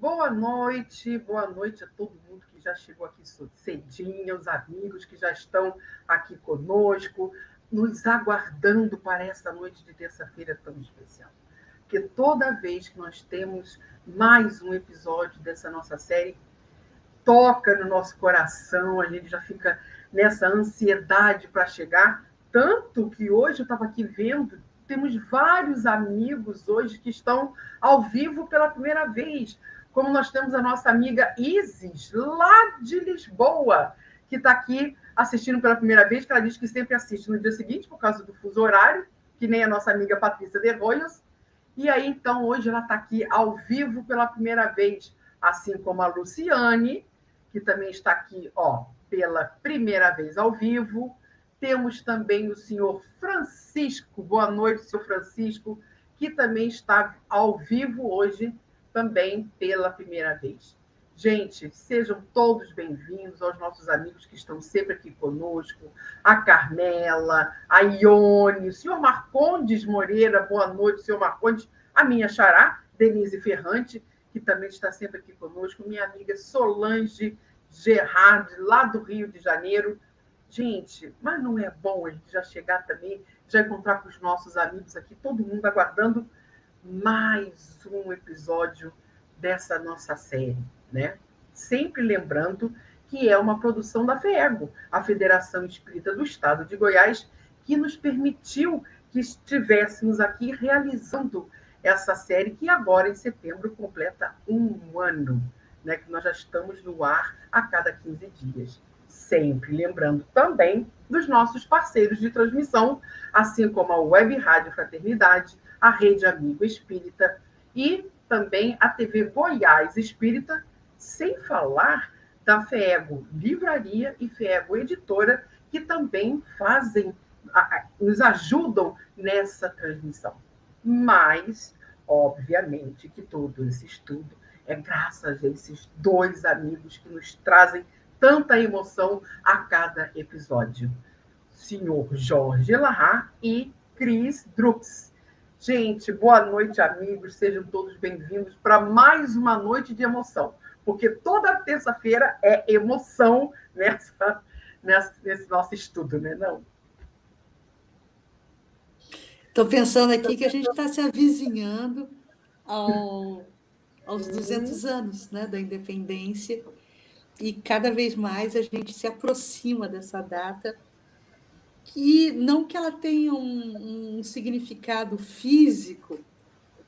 boa noite a todo mundo que já chegou aqui cedinho, os amigos que já estão aqui conosco, nos aguardando para essa noite de terça-feira tão especial. Porque toda vez que nós temos mais um episódio dessa nossa série, toca no nosso coração, a gente já fica nessa ansiedade para chegar, tanto que hoje eu estava aqui vendo, temos vários amigos hoje que estão ao vivo pela primeira vez, como nós temos a nossa amiga Isis, lá de Lisboa, que está aqui assistindo pela primeira vez, que ela diz que sempre assiste no dia seguinte, por causa do fuso horário, que nem a nossa amiga Patrícia de Royos. E aí, então, hoje ela está aqui ao vivo pela primeira vez, assim como a Luciane, que também está aqui, pela primeira vez ao vivo. Temos também o senhor Francisco. Boa noite, senhor Francisco, que também está ao vivo hoje, também pela primeira vez. Gente, sejam todos bem-vindos aos nossos amigos que estão sempre aqui conosco, a Carmela, a Ione, o senhor Marcondes Moreira, boa noite, senhor Marcondes, a minha xará, Denise Ferrante, que também está sempre aqui conosco, minha amiga Solange Gerard, lá do Rio de Janeiro. Gente, mas não é bom a gente já chegar também, já encontrar com os nossos amigos aqui, todo mundo aguardando mais um episódio dessa nossa série, né? Sempre lembrando que é uma produção da FEEGO, a Federação Espírita do Estado de Goiás, que nos permitiu que estivéssemos aqui realizando essa série, que agora, em setembro, completa um ano, né? Que nós já estamos no ar a cada 15 dias. Sempre lembrando também dos nossos parceiros de transmissão, assim como a Web Rádio Fraternidade, a Rede Amigo Espírita e também a TV Goiás Espírita, sem falar da FEEGO Livraria e FEEGO Editora, que também nos ajudam nessa transmissão. Mas, obviamente, que todo esse estudo é graças a esses dois amigos que nos trazem tanta emoção a cada episódio. Senhor Jorge Larra e Cris Drux. Gente, boa noite, amigos. Sejam todos bem-vindos para mais uma noite de emoção. Porque toda terça-feira é emoção nesse nosso estudo, né? Não? Estou pensando aqui que a gente está se avizinhando aos 200 anos, né, da independência, e cada vez mais a gente se aproxima dessa data, que não que ela tenha um significado físico,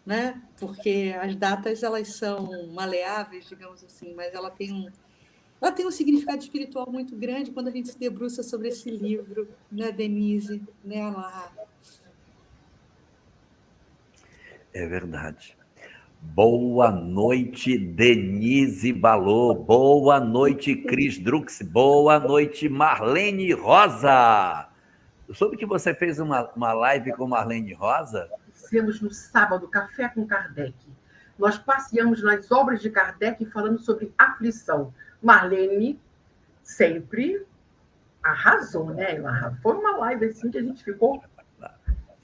né, porque as datas elas são maleáveis, digamos assim, mas ela tem um significado espiritual muito grande quando a gente se debruça sobre esse livro, né, Denise, né, Alá? É verdade. Boa noite, Denise Balô. Boa noite, Cris Drux. Boa noite, Marlene Rosa. Eu soube que você fez uma live com Marlene Rosa? Fizemos no sábado, Café com Kardec. Nós passeamos nas obras de Kardec falando sobre aflição. Marlene sempre arrasou, né, Ela? Foi uma live assim que a gente ficou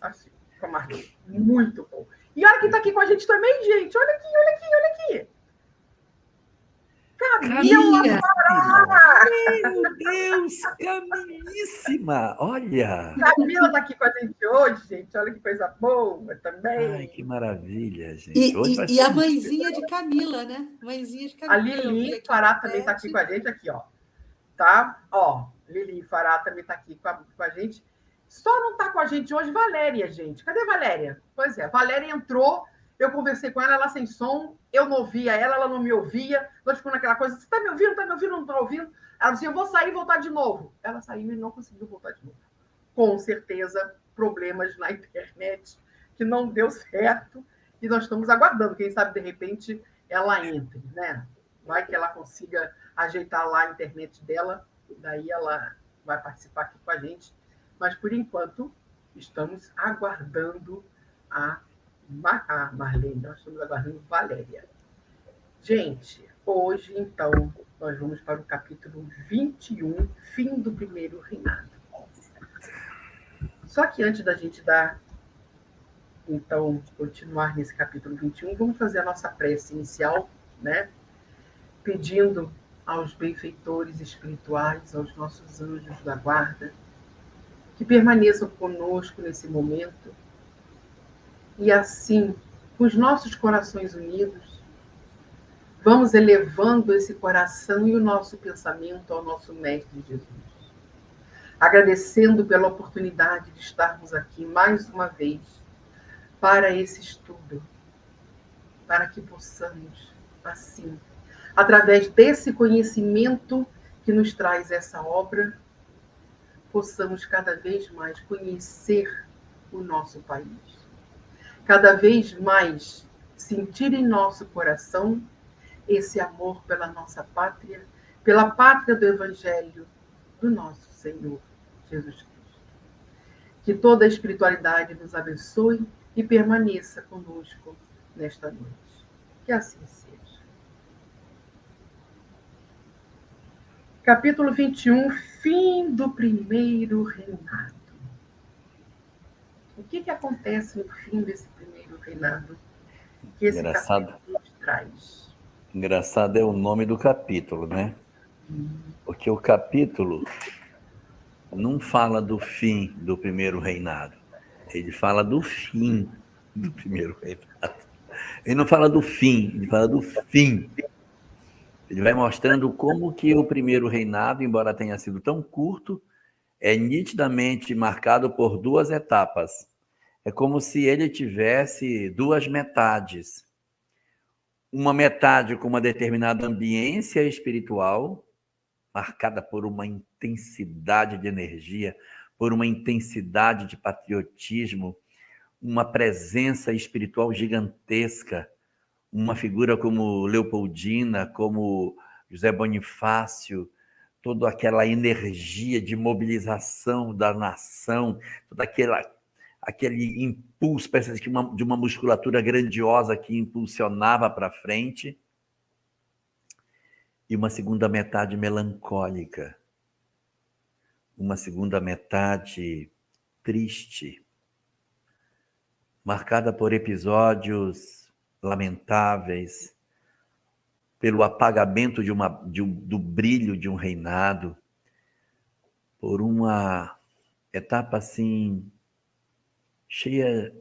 assim, com a Marlene. Muito bom. E olha quem está aqui com a gente também, gente. Olha aqui, olha aqui, olha aqui. Camila Pará! Meu Deus, Camilíssima! Olha! Camila está aqui com a gente hoje, gente. Olha que coisa boa também. Ai, que maravilha, gente. E a mãezinha de Camila, né? Mãezinha de Camila. A Lili Fará também está aqui com a gente, aqui, ó. Tá? Ó, Lili Fará também está aqui com a gente. Só não está com a gente hoje Valéria, gente. Cadê Valéria? Pois é, Valéria entrou, eu conversei com ela, ela sem som, eu não ouvia ela não me ouvia. Nós ficamos naquela coisa, você está me ouvindo? Está me ouvindo? Não está ouvindo? Ela disse, eu vou sair e voltar de novo. Ela saiu e não conseguiu voltar de novo. Com certeza, problemas na internet, que não deu certo, e nós estamos aguardando. Quem sabe, de repente, ela entre, né? Vai que ela consiga ajeitar lá a internet dela, daí ela vai participar aqui com a gente. Mas, por enquanto, estamos aguardando a Marlene, nós estamos aguardando Valéria. Gente, hoje, então, nós vamos para o capítulo 21, fim do primeiro reinado. Só que antes da gente continuar nesse capítulo 21, vamos fazer a nossa prece inicial né? Pedindo aos benfeitores espirituais, aos nossos anjos da guarda, que permaneçam conosco nesse momento e assim, com os nossos corações unidos, vamos elevando esse coração e o nosso pensamento ao nosso Mestre Jesus, agradecendo pela oportunidade de estarmos aqui mais uma vez para esse estudo, para que possamos, assim, através desse conhecimento que nos traz essa obra, possamos cada vez mais conhecer o nosso país, cada vez mais sentir em nosso coração esse amor pela nossa pátria, pela pátria do Evangelho do nosso Senhor Jesus Cristo. Que toda a espiritualidade nos abençoe e permaneça conosco nesta noite. Que assim seja. Capítulo 21, fim do primeiro reinado. O que acontece no fim desse primeiro reinado? Que esse capítulo nos traz. Engraçado é o nome do capítulo, né? Porque o capítulo não fala do fim do primeiro reinado. Ele fala do fim do primeiro reinado. Ele não fala do fim, ele fala do fim. Ele vai mostrando como que o primeiro reinado, embora tenha sido tão curto, é nitidamente marcado por duas etapas. É como se ele tivesse duas metades. Uma metade com uma determinada ambiência espiritual, marcada por uma intensidade de energia, por uma intensidade de patriotismo, uma presença espiritual gigantesca, uma figura como Leopoldina, como José Bonifácio, toda aquela energia de mobilização da nação, todo aquele impulso, parece que de uma musculatura grandiosa que impulsionava para frente, e uma segunda metade melancólica, uma segunda metade triste, marcada por episódios lamentáveis, pelo apagamento do brilho de um reinado, por uma etapa assim cheia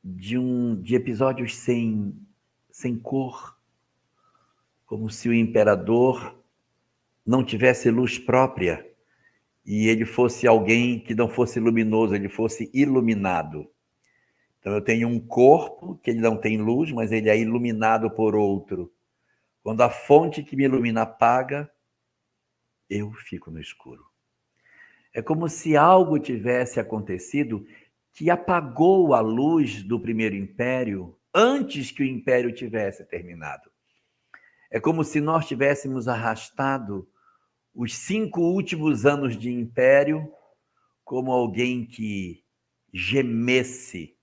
de episódios sem cor, como se o imperador não tivesse luz própria e ele fosse alguém que não fosse luminoso, ele fosse iluminado. Então eu tenho um corpo que ele não tem luz, mas ele é iluminado por outro. Quando a fonte que me ilumina apaga, eu fico no escuro. É como se algo tivesse acontecido que apagou a luz do primeiro império antes que o império tivesse terminado. É como se nós tivéssemos arrastado os 5 últimos anos de império como alguém que gemesse,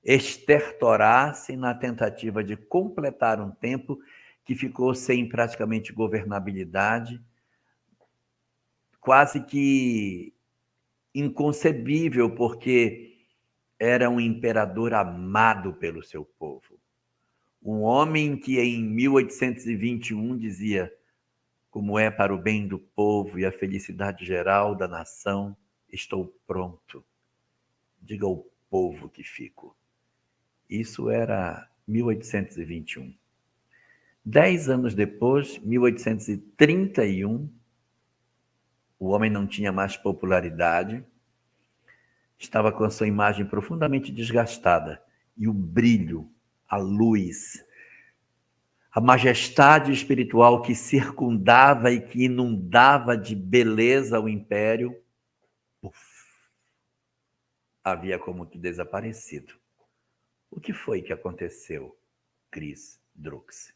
estertorasse na tentativa de completar um tempo que ficou sem praticamente governabilidade, quase que inconcebível, porque era um imperador amado pelo seu povo. Um homem que em 1821 dizia: como é para o bem do povo e a felicidade geral da nação, estou pronto. Diga ao povo que fico. Isso era 1821. 10 anos depois, 1831, o homem não tinha mais popularidade, estava com a sua imagem profundamente desgastada, e o brilho, a luz, a majestade espiritual que circundava e que inundava de beleza o império, havia como que desaparecido. O que foi que aconteceu, Cris Drux?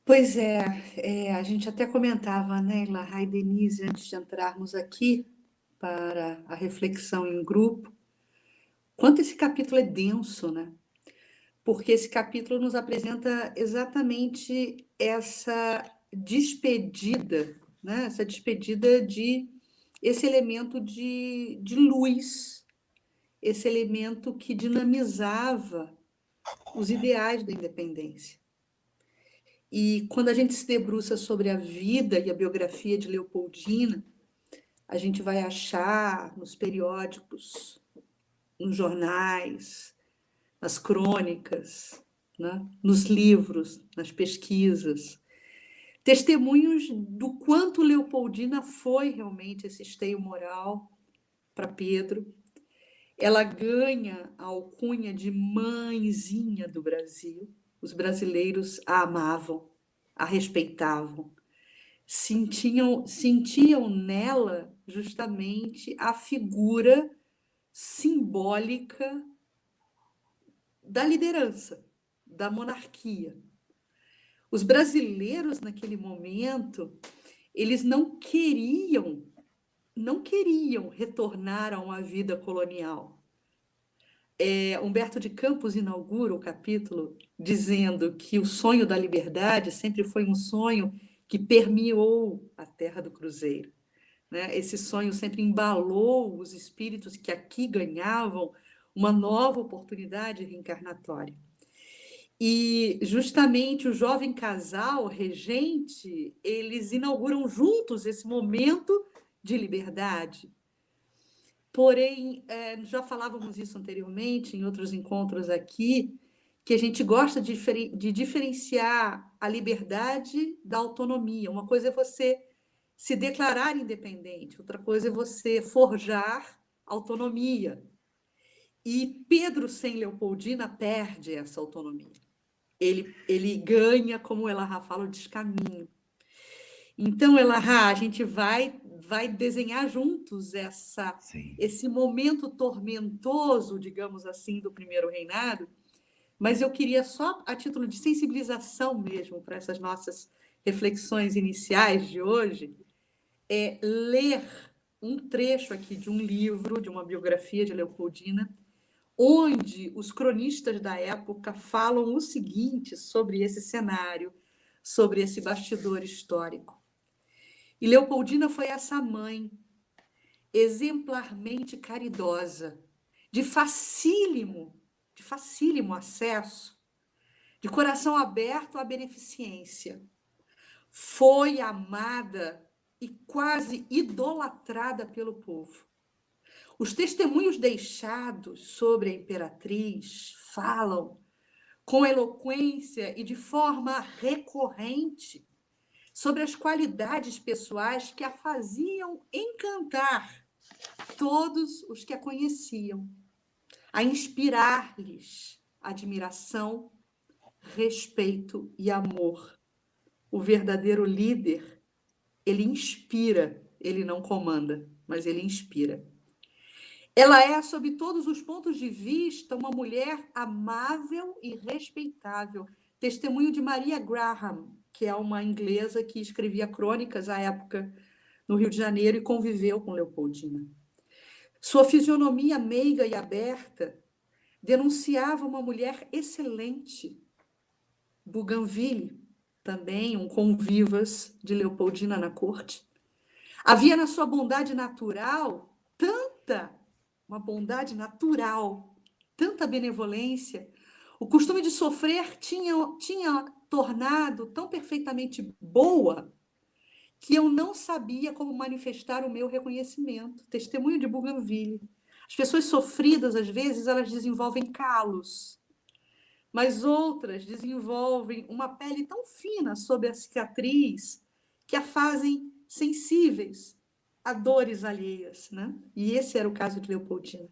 Pois é, a gente até comentava, né, Lahá e Denise, antes de entrarmos aqui para a reflexão em grupo, quanto esse capítulo é denso, né? Porque esse capítulo nos apresenta exatamente essa despedida, né? Essa despedida de esse elemento de luz, esse elemento que dinamizava os ideais da independência. E quando a gente se debruça sobre a vida e a biografia de Leopoldina, a gente vai achar nos periódicos, nos jornais, nas crônicas, né? Nos livros, nas pesquisas, testemunhos do quanto Leopoldina foi realmente esse esteio moral para Pedro. Ela ganha a alcunha de mãezinha do Brasil. Os brasileiros a amavam, a respeitavam, sentiam nela justamente a figura simbólica da liderança, da monarquia. Os brasileiros, naquele momento, eles não queriam retornar a uma vida colonial. Humberto de Campos inaugura o capítulo dizendo que o sonho da liberdade sempre foi um sonho que permeou a terra do Cruzeiro, né? Esse sonho sempre embalou os espíritos que aqui ganhavam uma nova oportunidade reencarnatória. E justamente o jovem casal regente, eles inauguram juntos esse momento de liberdade. Porém, já falávamos isso anteriormente em outros encontros aqui, que a gente gosta de diferenciar a liberdade da autonomia. Uma coisa é você se declarar independente, outra coisa é você forjar autonomia. E Pedro sem Leopoldina perde essa autonomia. Ele ganha, como Elahá fala, o descaminho. Então, Elahá, a gente vai desenhar juntos esse momento tormentoso, digamos assim, do primeiro reinado, mas eu queria só, a título de sensibilização mesmo, para essas nossas reflexões iniciais de hoje, ler um trecho aqui de um livro, de uma biografia de Leopoldina, onde os cronistas da época falam o seguinte sobre esse cenário, sobre esse bastidor histórico. E Leopoldina foi essa mãe exemplarmente caridosa, de facílimo acesso, de coração aberto à beneficência. Foi amada e quase idolatrada pelo povo. Os testemunhos deixados sobre a imperatriz falam com eloquência e de forma recorrente sobre as qualidades pessoais que a faziam encantar todos os que a conheciam, a inspirar-lhes admiração, respeito e amor. O verdadeiro líder, ele inspira, ele não comanda, mas ele inspira. Ela é, sob todos os pontos de vista, uma mulher amável e respeitável. Testemunho de Maria Graham, que é uma inglesa que escrevia crônicas à época no Rio de Janeiro e conviveu com Leopoldina. Sua fisionomia meiga e aberta denunciava uma mulher excelente. Bougainville, também um convivas de Leopoldina na corte. Havia na sua bondade natural uma bondade natural, tanta benevolência. O costume de sofrer tinha tornado tão perfeitamente boa que eu não sabia como manifestar o meu reconhecimento. Testemunho de Bougainville. As pessoas sofridas, às vezes, elas desenvolvem calos, mas outras desenvolvem uma pele tão fina sob a cicatriz que a fazem sensíveis a dores alheias, né? E esse era o caso de Leopoldina.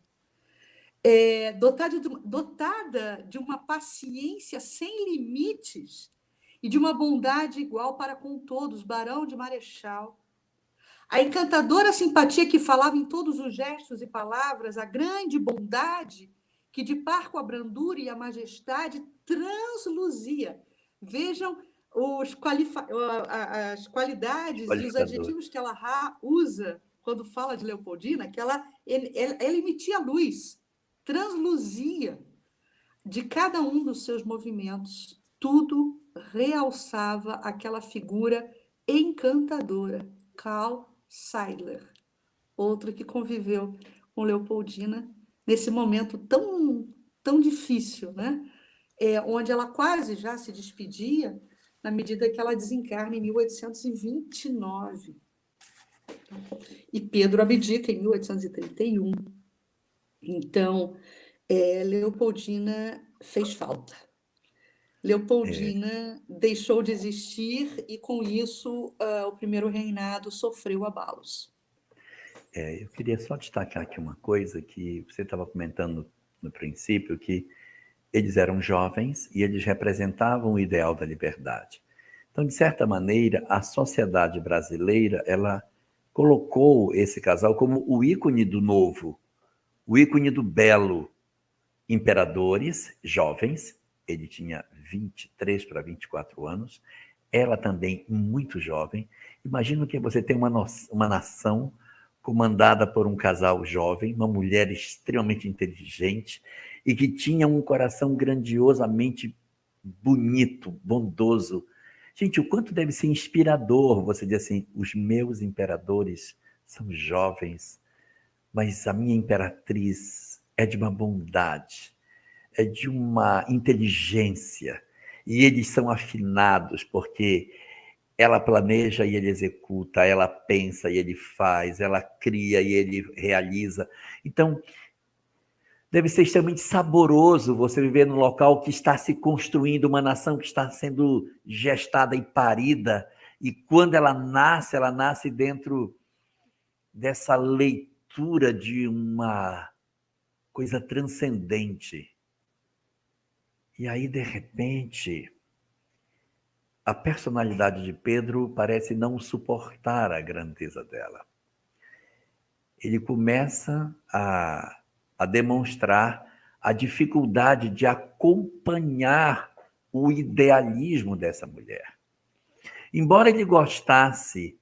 Dotada de uma paciência sem limites e de uma bondade igual para com todos, Barão de Marechal. A encantadora simpatia que falava em todos os gestos e palavras, a grande bondade que, de par com a brandura e a majestade, transluzia. Vejam as qualidades e os adjetivos que ela usa quando fala de Leopoldina, que ela emitia luz, transluzia de cada um dos seus movimentos. Tudo realçava aquela figura encantadora. Carl Seidler, outro que conviveu com Leopoldina nesse momento tão difícil, né? onde ela quase já se despedia, na medida que ela desencarna em 1829. E Pedro abdica em 1831. Então, Leopoldina fez falta. Leopoldina deixou de existir e, com isso, o primeiro reinado sofreu abalos. Eu queria só destacar aqui uma coisa que você estava comentando no princípio, que eles eram jovens e eles representavam o ideal da liberdade. Então, de certa maneira, a sociedade brasileira, ela colocou esse casal como o ícone do novo, o ícone do belo. Imperadores jovens, ele tinha 23 para 24 anos, ela também muito jovem. Imagina que você tem uma nação comandada por um casal jovem, uma mulher extremamente inteligente e que tinha um coração grandiosamente bonito, bondoso. Gente, o quanto deve ser inspirador você dizer assim, os meus imperadores são jovens, mas a minha imperatriz é de uma bondade, é de uma inteligência, e eles são afinados, porque ela planeja e ele executa, ela pensa e ele faz, ela cria e ele realiza. Então, deve ser extremamente saboroso você viver num local que está se construindo, uma nação que está sendo gestada e parida, e quando ela nasce dentro dessa leitura de uma coisa transcendente. E aí, de repente, a personalidade de Pedro parece não suportar a grandeza dela. Ele começa a demonstrar a dificuldade de acompanhar o idealismo dessa mulher. Embora ele gostasse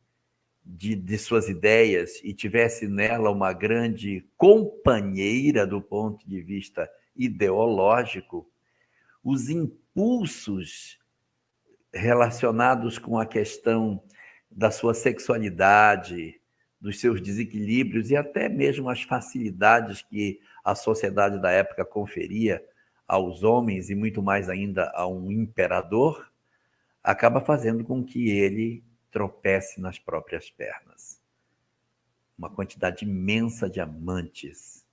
de suas ideias e tivesse nela uma grande companheira do ponto de vista ideológico, os impulsos relacionados com a questão da sua sexualidade, dos seus desequilíbrios e até mesmo as facilidades que a sociedade da época conferia aos homens e muito mais ainda a um imperador, acaba fazendo com que ele tropece nas próprias pernas. Uma quantidade imensa de amantes,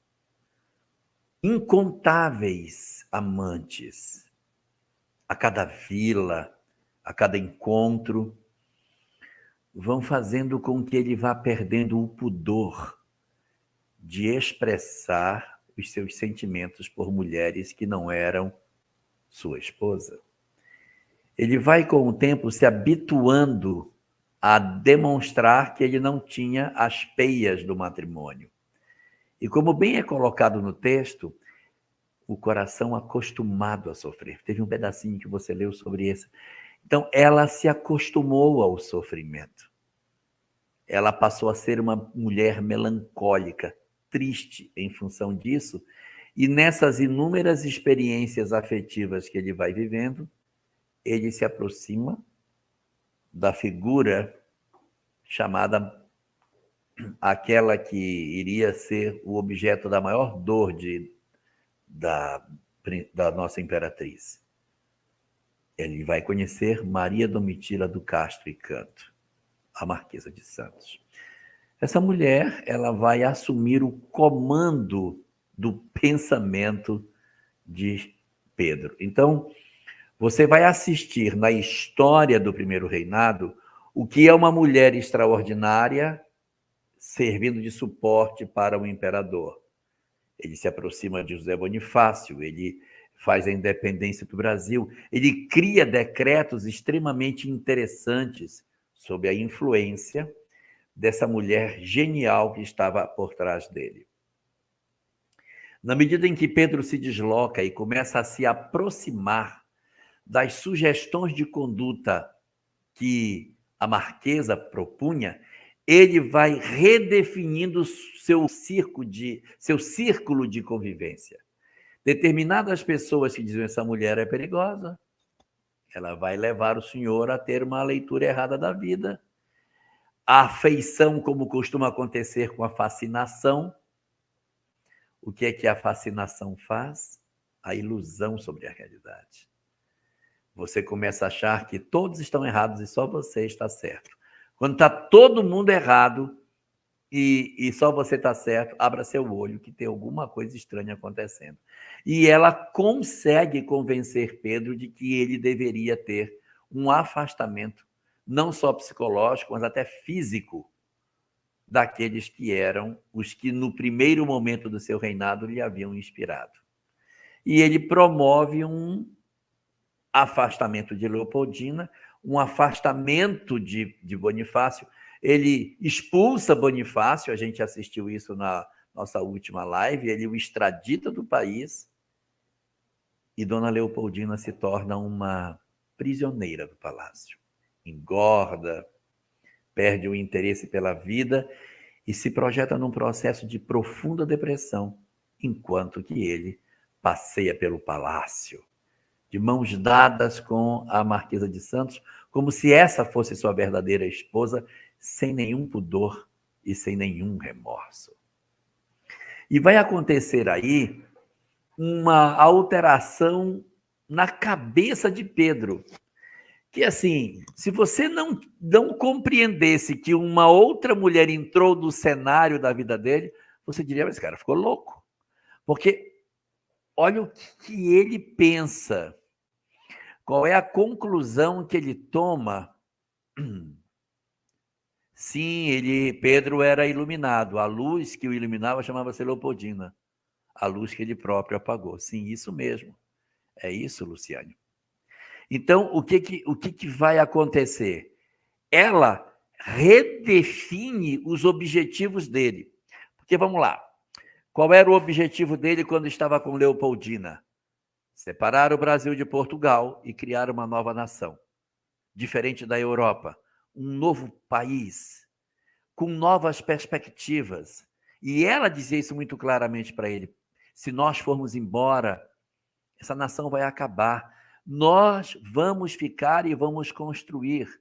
incontáveis amantes, a cada vila, a cada encontro, vão fazendo com que ele vá perdendo o pudor de expressar os seus sentimentos por mulheres que não eram sua esposa. Ele vai, com o tempo, se habituando a demonstrar que ele não tinha as peias do matrimônio. E como bem é colocado no texto, o coração acostumado a sofrer. Teve um pedacinho que você leu sobre isso. Então, ela se acostumou ao sofrimento. Ela passou a ser uma mulher melancólica, triste em função disso, e nessas inúmeras experiências afetivas que ele vai vivendo, ele se aproxima da figura chamada aquela que iria ser o objeto da maior dor da nossa imperatriz. Ele vai conhecer Maria Domitila do Castro e Canto, a Marquesa de Santos. Essa mulher, ela vai assumir o comando do pensamento de Pedro. Então, você vai assistir na história do primeiro reinado o que é uma mulher extraordinária servindo de suporte para o imperador. Ele se aproxima de José Bonifácio, ele faz a independência do Brasil, ele cria decretos extremamente interessantes sob a influência dessa mulher genial que estava por trás dele. Na medida em que Pedro se desloca e começa a se aproximar das sugestões de conduta que a Marquesa propunha, ele vai redefinindo seu círculo de convivência. Determinadas pessoas que diziam essa mulher é perigosa, ela vai levar o senhor a ter uma leitura errada da vida. A afeição, como costuma acontecer com a fascinação. O que é que a fascinação faz? a ilusão sobre a realidade. Você começa a achar que todos estão errados e só você está certo. Quando está todo mundo errado e só você está certo, abra seu olho que tem alguma coisa estranha acontecendo. E ela consegue convencer Pedro de que ele deveria ter um afastamento, não só psicológico, mas até físico, daqueles que eram os que no primeiro momento do seu reinado lhe haviam inspirado. E ele promove um afastamento de Leopoldina, um afastamento de Bonifácio. Ele expulsa Bonifácio, a gente assistiu isso na nossa última live, ele o extradita do país e Dona Leopoldina se torna uma prisioneira do palácio. Engorda, perde o interesse pela vida e se projeta num processo de profunda depressão, enquanto que ele passeia pelo palácio, de mãos dadas com a Marquesa de Santos, como se essa fosse sua verdadeira esposa, sem nenhum pudor e sem nenhum remorso. E vai acontecer aí uma alteração na cabeça de Pedro, que assim, se você não compreendesse que uma outra mulher entrou no cenário da vida dele, você diria, mas esse cara ficou louco. Porque olha o que ele pensa. Qual é a conclusão que ele toma? Sim, Pedro era iluminado. A luz que o iluminava chamava-se Leopoldina. A luz que ele próprio apagou. Sim, isso mesmo. É isso, Luciane. Então, o que vai acontecer? Ela redefine os objetivos dele. Porque, vamos lá, qual era o objetivo dele quando estava com Leopoldina? Separar o Brasil de Portugal e criar uma nova nação, diferente da Europa, um novo país, com novas perspectivas. E ela dizia isso muito claramente para ele. Se nós formos embora, essa nação vai acabar. Nós vamos ficar e vamos construir.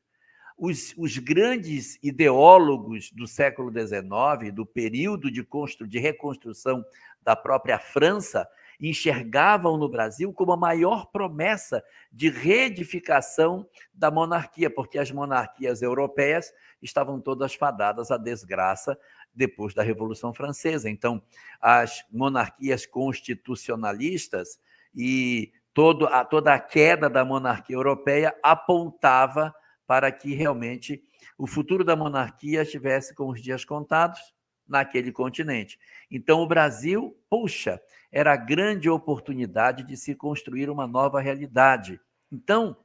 Os grandes ideólogos do século XIX, do período de reconstrução da própria França, enxergavam no Brasil como a maior promessa de reedificação da monarquia, porque as monarquias europeias estavam todas fadadas à desgraça depois da Revolução Francesa. Então, as monarquias constitucionalistas e toda a queda da monarquia europeia apontava para que realmente o futuro da monarquia estivesse com os dias contados naquele continente. Então, o Brasil, puxa, era a grande oportunidade de se construir uma nova realidade. Então,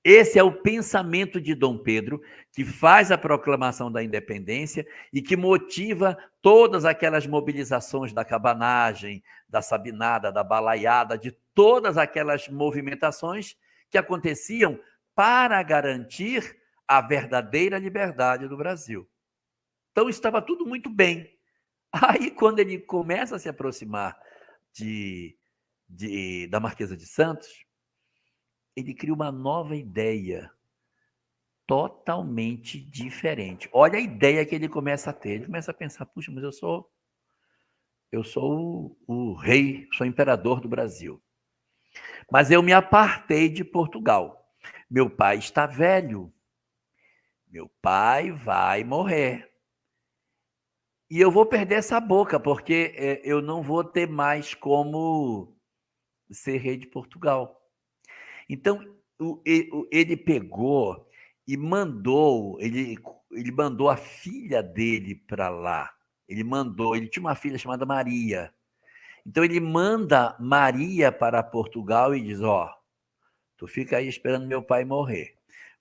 esse é o pensamento de Dom Pedro, que faz a proclamação da independência e que motiva todas aquelas mobilizações da cabanagem, da sabinada, da balaiada, de todas aquelas movimentações que aconteciam para garantir a verdadeira liberdade do Brasil. Então, estava tudo muito bem. Aí, quando ele começa a se aproximar da Marquesa de Santos, ele cria uma nova ideia, totalmente diferente. Olha a ideia que ele começa a ter. Ele começa a pensar, puxa, mas eu sou o rei, sou o imperador do Brasil. Mas eu me apartei de Portugal. Meu pai está velho. Meu pai vai morrer. E eu vou perder essa boca, porque eu não vou ter mais como ser rei de Portugal. Então, ele pegou e ele mandou a filha dele para lá. Ele tinha uma filha chamada Maria. Então, ele manda Maria para Portugal e diz, tu fica aí esperando meu pai morrer.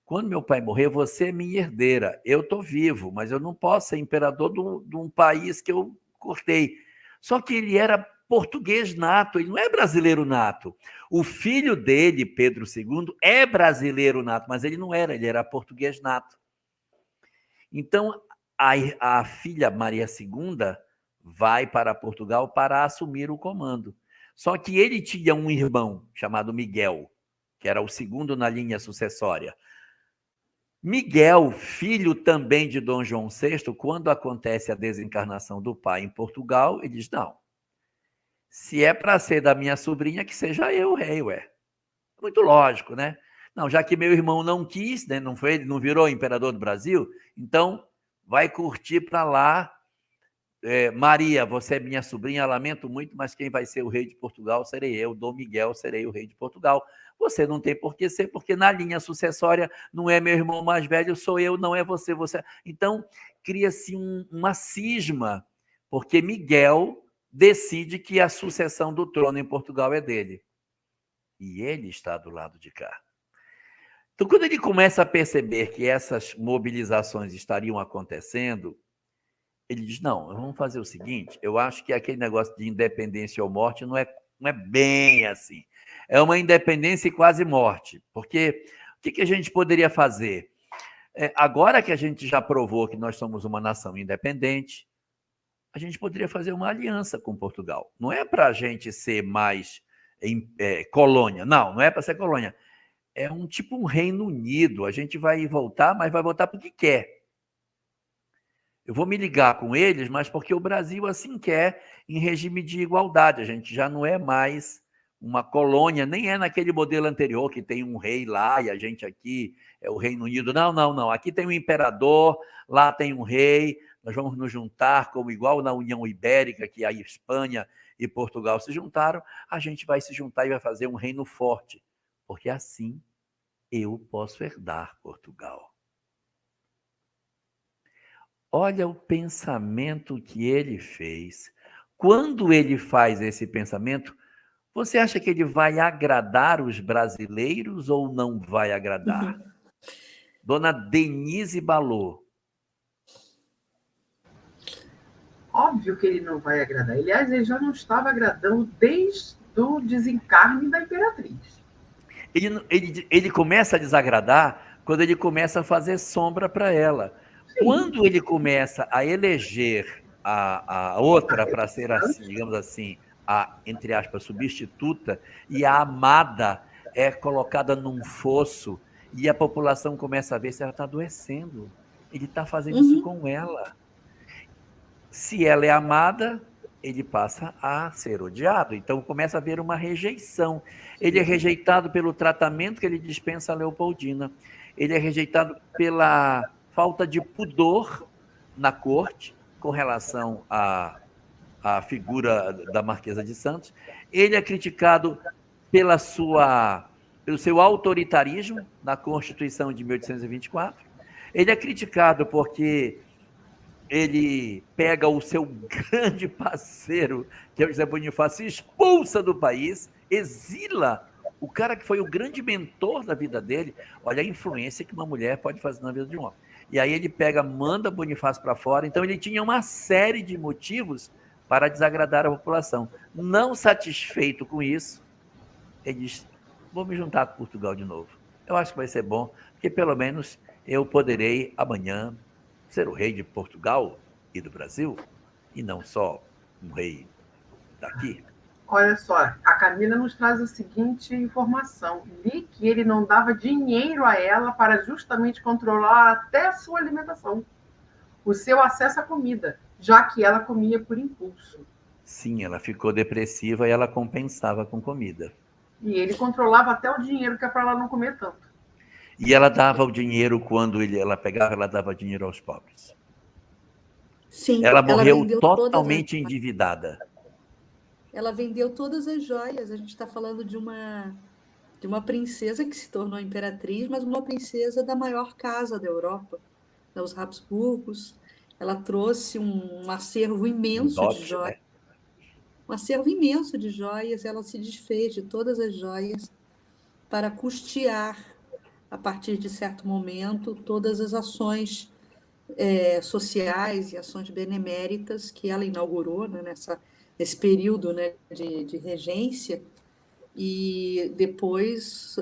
Quando meu pai morrer, você é minha herdeira. Eu estou vivo, mas eu não posso ser imperador de um país que eu cortei. Só que ele era português nato, ele não é brasileiro nato. O filho dele, Pedro II, é brasileiro nato, mas ele não era, ele era português nato. Então, a filha Maria II vai para Portugal para assumir o comando. Só que ele tinha um irmão chamado Miguel, que era o segundo na linha sucessória. Miguel, filho também de Dom João VI, quando acontece a desencarnação do pai em Portugal, ele diz, não, Se é para ser da minha sobrinha, que seja eu o rei, ué. Muito lógico, né? Não, já que meu irmão não quis, né, não foi, não virou imperador do Brasil, então vai curtir para lá. Maria, você é minha sobrinha, lamento muito, mas quem vai ser o rei de Portugal serei eu, Dom Miguel serei o rei de Portugal. Você não tem por que ser, porque na linha sucessória não é meu irmão mais velho, sou eu, não é você. Então, cria-se uma cisma, porque Miguel decide que a sucessão do trono em Portugal é dele. E ele está do lado de cá. Então, quando ele começa a perceber que essas mobilizações estariam acontecendo, ele diz, não, vamos fazer o seguinte, eu acho que aquele negócio de independência ou morte não é bem assim. É uma independência e quase morte. Porque o que a gente poderia fazer? Agora que a gente já provou que nós somos uma nação independente, a gente poderia fazer uma aliança com Portugal. Não é para a gente ser mais colônia. Não é para ser colônia. É um Reino Unido. A gente vai voltar, mas vai voltar porque quer. Eu vou me ligar com eles, mas porque o Brasil assim quer, em regime de igualdade. A gente já não é mais uma colônia, nem é naquele modelo anterior que tem um rei lá e a gente aqui é o Reino Unido. Não. Aqui tem um imperador, lá tem um rei, nós vamos nos juntar como igual na União Ibérica, que a Espanha e Portugal se juntaram, a gente vai se juntar e vai fazer um reino forte, porque assim eu posso herdar Portugal. Olha o pensamento que ele fez. Quando ele faz esse pensamento, você acha que ele vai agradar os brasileiros ou não vai agradar? Uhum. Dona Denise Balô. Óbvio que ele não vai agradar. Aliás, ele já não estava agradando desde o desencarne da Imperatriz. Ele começa a desagradar quando ele começa a fazer sombra para ela. Sim. Quando ele começa a eleger a outra para ser, assim, digamos assim, a, entre aspas, substituta, e a amada é colocada num fosso, e a população começa a ver se ela está adoecendo. Ele está fazendo isso com ela. Se ela é amada, ele passa a ser odiado. Então, começa a haver uma rejeição. Ele é rejeitado pelo tratamento que ele dispensa a Leopoldina. Ele é rejeitado pela falta de pudor na corte com relação à figura da Marquesa de Santos. Ele é criticado pelo seu autoritarismo na Constituição de 1824. Ele é criticado porque ele pega o seu grande parceiro, que é o José Bonifácio, expulsa do país, exila o cara que foi o grande mentor da vida dele. Olha a influência que uma mulher pode fazer na vida de um homem. E aí ele manda Bonifácio para fora. Então ele tinha uma série de motivos para desagradar a população. Não satisfeito com isso, ele diz, vou me juntar com Portugal de novo. Eu acho que vai ser bom, porque pelo menos eu poderei amanhã ser o rei de Portugal e do Brasil, e não só um rei daqui. Olha só, a Camila nos traz a seguinte informação. Li que ele não dava dinheiro a ela para justamente controlar até a sua alimentação, o seu acesso à comida, já que ela comia por impulso. Sim, ela ficou depressiva e ela compensava com comida. E ele controlava até o dinheiro, que é para ela não comer tanto. E ela dava o dinheiro quando ela pegava, ela dava dinheiro aos pobres. Sim. Ela morreu totalmente endividada. Ela vendeu todas as joias. A gente está falando de uma princesa que se tornou imperatriz, mas uma princesa da maior casa da Europa, os Habsburgos. Ela trouxe um acervo imenso de joias. Né? Um acervo imenso de joias. Ela se desfez de todas as joias para custear, a partir de certo momento, todas as ações sociais e ações beneméritas que ela inaugurou, né, nesse período, né, de regência. E depois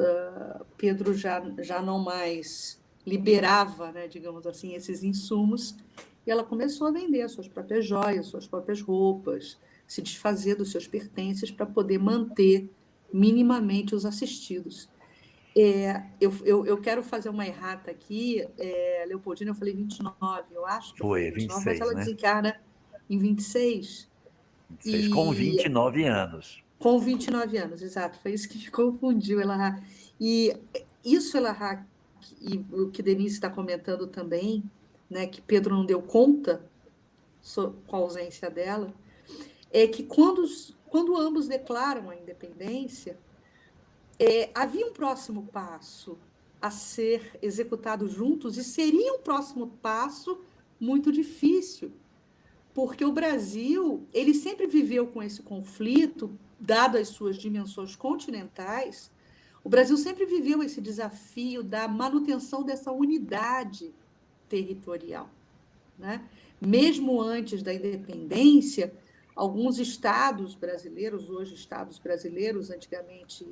Pedro já não mais liberava, né, digamos assim, esses insumos, e ela começou a vender as suas próprias joias, suas próprias roupas, se desfazer dos seus pertences para poder manter minimamente os assistidos. Eu quero fazer uma errata aqui. Leopoldina, eu falei 29, eu acho que foi 29, 26, mas ela desencarna em 26. Fez com 29 anos. Com 29 anos, exato. Foi isso que me confundiu, Elahá. E isso, Elahá, e o que Denise está comentando também, né, que Pedro não deu conta com a ausência dela, é que quando ambos declaram a independência, havia um próximo passo a ser executado juntos, e seria um próximo passo muito difícil, porque o Brasil ele sempre viveu com esse conflito, dado as suas dimensões continentais. O Brasil sempre viveu esse desafio da manutenção dessa unidade territorial, né? Mesmo antes da independência, alguns estados brasileiros, hoje estados brasileiros, antigamente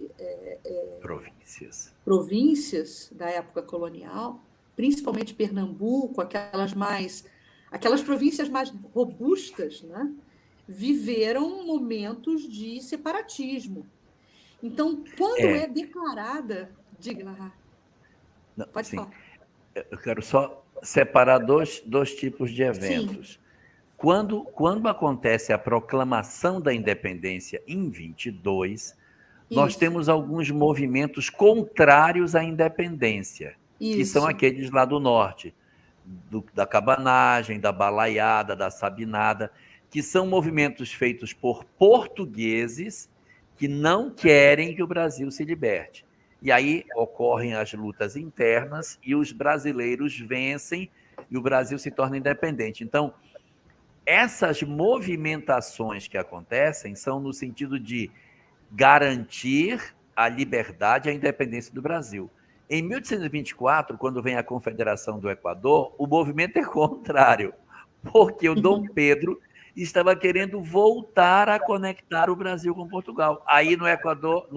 províncias da época colonial, principalmente Pernambuco, aquelas províncias mais robustas, né, viveram momentos de separatismo. Então, quando é declarada... Diga, Lahá. Pode falar. Eu quero só separar dois tipos de eventos. Sim. Quando acontece a proclamação da independência em 22, nós temos alguns movimentos contrários à independência, que são aqueles lá do norte, da cabanagem, da balaiada, da sabinada, que são movimentos feitos por portugueses que não querem que o Brasil se liberte. E aí ocorrem as lutas internas e os brasileiros vencem e o Brasil se torna independente. Então, essas movimentações que acontecem são no sentido de garantir a liberdade e a independência do Brasil. Em 1824, quando vem a Confederação do Equador, o movimento é contrário, porque o Dom Pedro estava querendo voltar a conectar o Brasil com Portugal. Aí no Equador,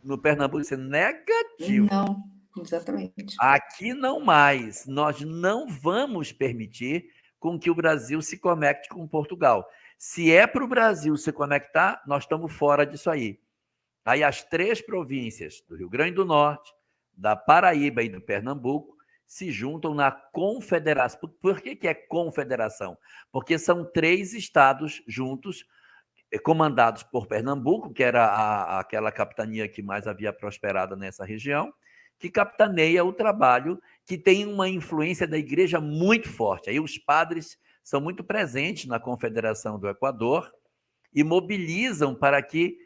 no Pernambuco, isso é negativo. Não, exatamente. Aqui não mais. Nós não vamos permitir com que o Brasil se conecte com Portugal. Se é para o Brasil se conectar, nós estamos fora disso aí. Aí as 3 províncias do Rio Grande do Norte, da Paraíba e do Pernambuco se juntam na confederação. Por que é confederação? Porque são 3 estados juntos, comandados por Pernambuco, que era aquela capitania que mais havia prosperado nessa região, que capitaneia o trabalho, que tem uma influência da igreja muito forte. Aí os padres são muito presentes na Confederação do Equador e mobilizam para que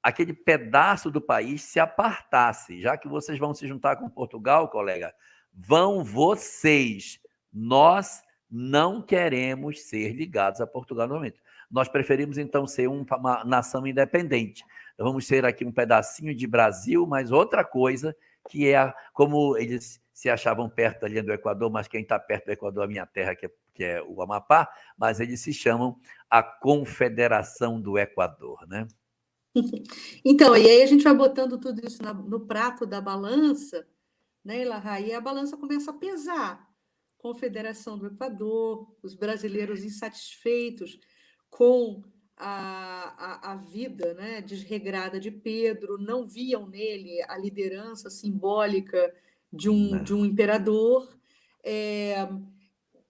aquele pedaço do país se apartasse. Já que vocês vão se juntar com Portugal, colega, vão vocês. Nós não queremos ser ligados a Portugal no momento. Nós preferimos, então, ser uma nação independente. Então, vamos ser aqui um pedacinho de Brasil, mas outra coisa, que é como eles se achavam perto ali do Equador, mas quem está perto do Equador é a minha terra, que é o Amapá, mas eles se chamam a Confederação do Equador, né? Então, e aí a gente vai botando tudo isso no prato da balança, né, Elahá? E a balança começa a pesar. Confederação do Equador, os brasileiros insatisfeitos com a vida, né, desregrada de Pedro, não viam nele a liderança simbólica de um imperador,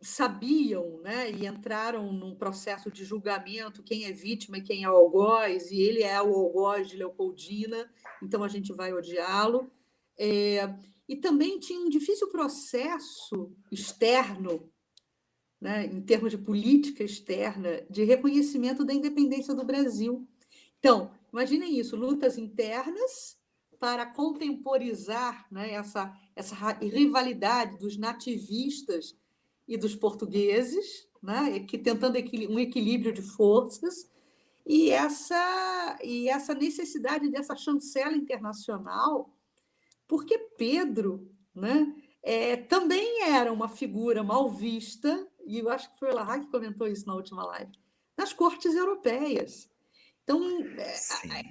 sabiam, né, e entraram num processo de julgamento, quem é vítima e quem é o algoz, e ele é o algoz de Leopoldina, então a gente vai odiá-lo. E também tinha um difícil processo externo, né, em termos de política externa, de reconhecimento da independência do Brasil. Então, imaginem isso, lutas internas para contemporizar, né, essa rivalidade dos nativistas e dos portugueses, né, que tentando um equilíbrio de forças, e essa necessidade dessa chancela internacional, porque Pedro, né, também era uma figura mal vista, e eu acho que foi o Lahá que comentou isso na última live, nas cortes europeias. Então,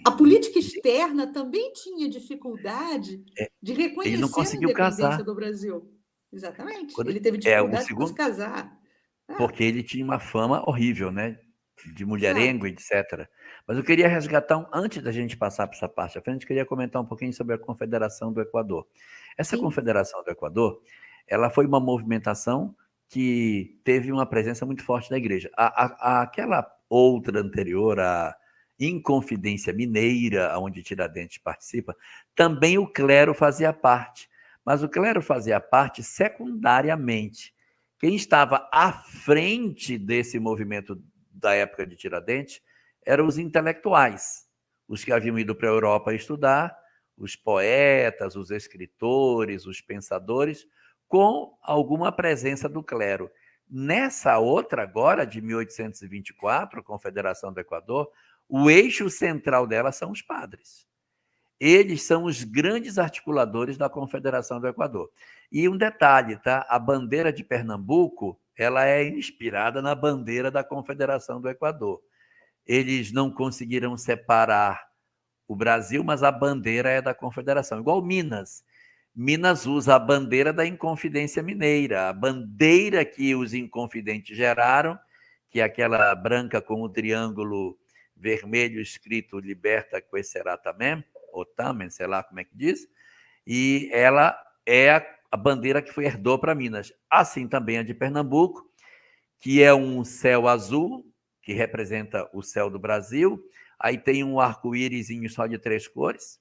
a política externa também tinha dificuldade de reconhecer a independência do Brasil. Exatamente. Ele teve dificuldade para se casar. Porque ele tinha uma fama horrível, né? De mulherengo, etc. Mas eu queria resgatar, antes da gente passar para essa parte à frente, eu queria comentar um pouquinho sobre a Confederação do Equador. Essa Confederação do Equador, ela foi uma movimentação que teve uma presença muito forte da igreja. outra anterior à Inconfidência Mineira, onde Tiradentes participa, também o clero fazia parte. Mas o clero fazia parte secundariamente. Quem estava à frente desse movimento da época de Tiradentes eram os intelectuais, os que haviam ido para a Europa estudar, os poetas, os escritores, os pensadores, com alguma presença do clero. Nessa outra agora, de 1824, Confederação do Equador, o eixo central dela são os padres. Eles são os grandes articuladores da Confederação do Equador. E um detalhe, tá? A bandeira de Pernambuco, ela é inspirada na bandeira da Confederação do Equador. Eles não conseguiram separar o Brasil, mas a bandeira é da Confederação. Igual Minas. Minas usa a bandeira da Inconfidência Mineira, a bandeira que os inconfidentes geraram, que é aquela branca com o triângulo vermelho escrito Liberta Queseratamem, ou Tamen, sei lá como é que diz, e ela é a bandeira que foi herdou para Minas. Assim também a de Pernambuco, que é um céu azul, que representa o céu do Brasil, aí tem um arco-írisinho só de 3 cores,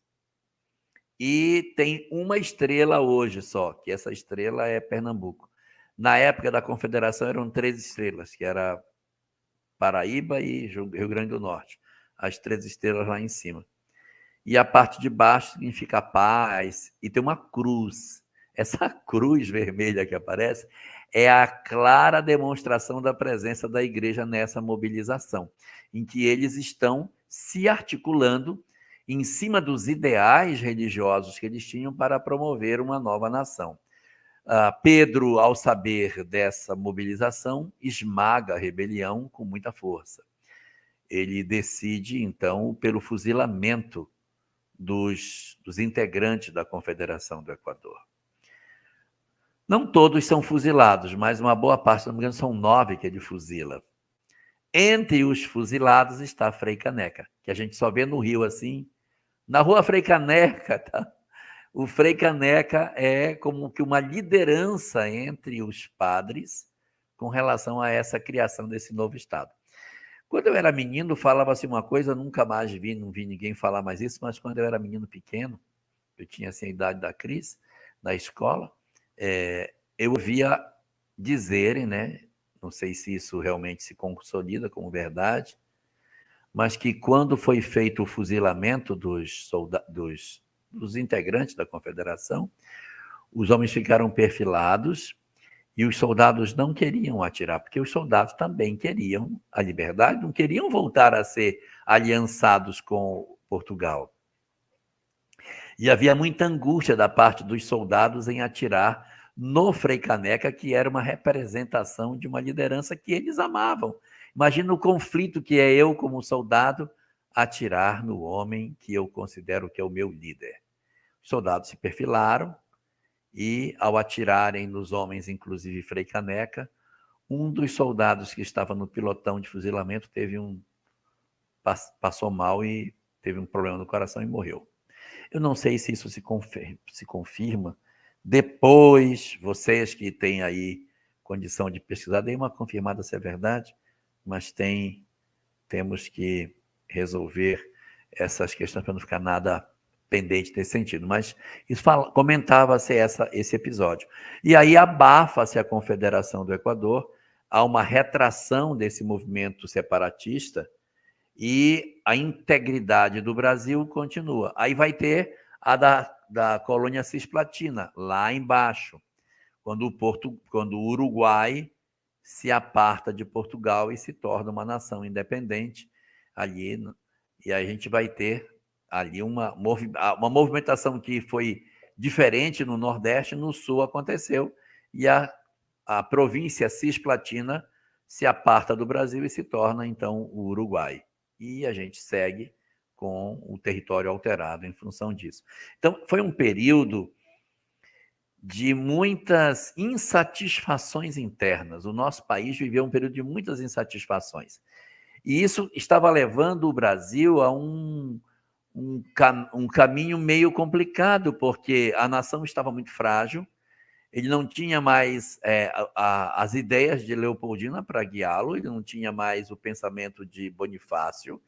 e tem uma estrela hoje só, que essa estrela é Pernambuco. Na época da Confederação eram 3 estrelas, que era Paraíba e Rio Grande do Norte, as 3 estrelas lá em cima. E a parte de baixo significa paz, e tem uma cruz. Essa cruz vermelha que aparece é a clara demonstração da presença da igreja nessa mobilização, em que eles estão se articulando em cima dos ideais religiosos que eles tinham para promover uma nova nação. Pedro, ao saber dessa mobilização, esmaga a rebelião com muita força. Ele decide, então, pelo fuzilamento dos integrantes da Confederação do Equador. Não todos são fuzilados, mas uma boa parte, se não me engano, são 9 que ele fuzila. Entre os fuzilados está Frei Caneca, que a gente só vê no Rio assim. Na rua Frei Caneca, tá? O Frei Caneca é como que uma liderança entre os padres com relação a essa criação desse novo Estado. Quando eu era menino, falava-se uma coisa, eu nunca mais não vi ninguém falar mais isso, mas quando eu era menino pequeno, eu tinha assim, a idade da Cris, na escola, eu ouvia dizerem, né, não sei se isso realmente se consolida como verdade, mas que quando foi feito o fuzilamento dos integrantes da Confederação, os homens ficaram perfilados e os soldados não queriam atirar, porque os soldados também queriam a liberdade, não queriam voltar a ser aliançados com Portugal. E havia muita angústia da parte dos soldados em atirar no Frei Caneca, que era uma representação de uma liderança que eles amavam. Imagina o conflito que é eu, como soldado, atirar no homem que eu considero que é o meu líder. Os soldados se perfilaram e, ao atirarem nos homens, inclusive Frei Caneca, um dos soldados que estava no pilotão de fuzilamento passou mal e teve um problema no coração e morreu. Eu não sei se isso se confirma. Depois, vocês que têm aí condição de pesquisar, deem uma confirmada se é verdade, mas temos que resolver essas questões para não ficar nada pendente nesse sentido. Mas isso comentava-se esse episódio. E aí abafa-se a Confederação do Equador, há uma retração desse movimento separatista e a integridade do Brasil continua. Aí vai ter a da colônia cisplatina, lá embaixo, quando o Uruguai se aparta de Portugal e se torna uma nação independente ali, e a gente vai ter ali uma movimentação que foi diferente no Nordeste, no Sul aconteceu, e a província cisplatina se aparta do Brasil e se torna, então, o Uruguai. E a gente segue com o território alterado em função disso. Então, foi um período de muitas insatisfações internas. O nosso país viveu um período de muitas insatisfações. E isso estava levando o Brasil a um caminho meio complicado, porque a nação estava muito frágil, Ele não tinha mais as ideias de Leopoldina para guiá-lo, ele não tinha mais o pensamento de Bonifácio.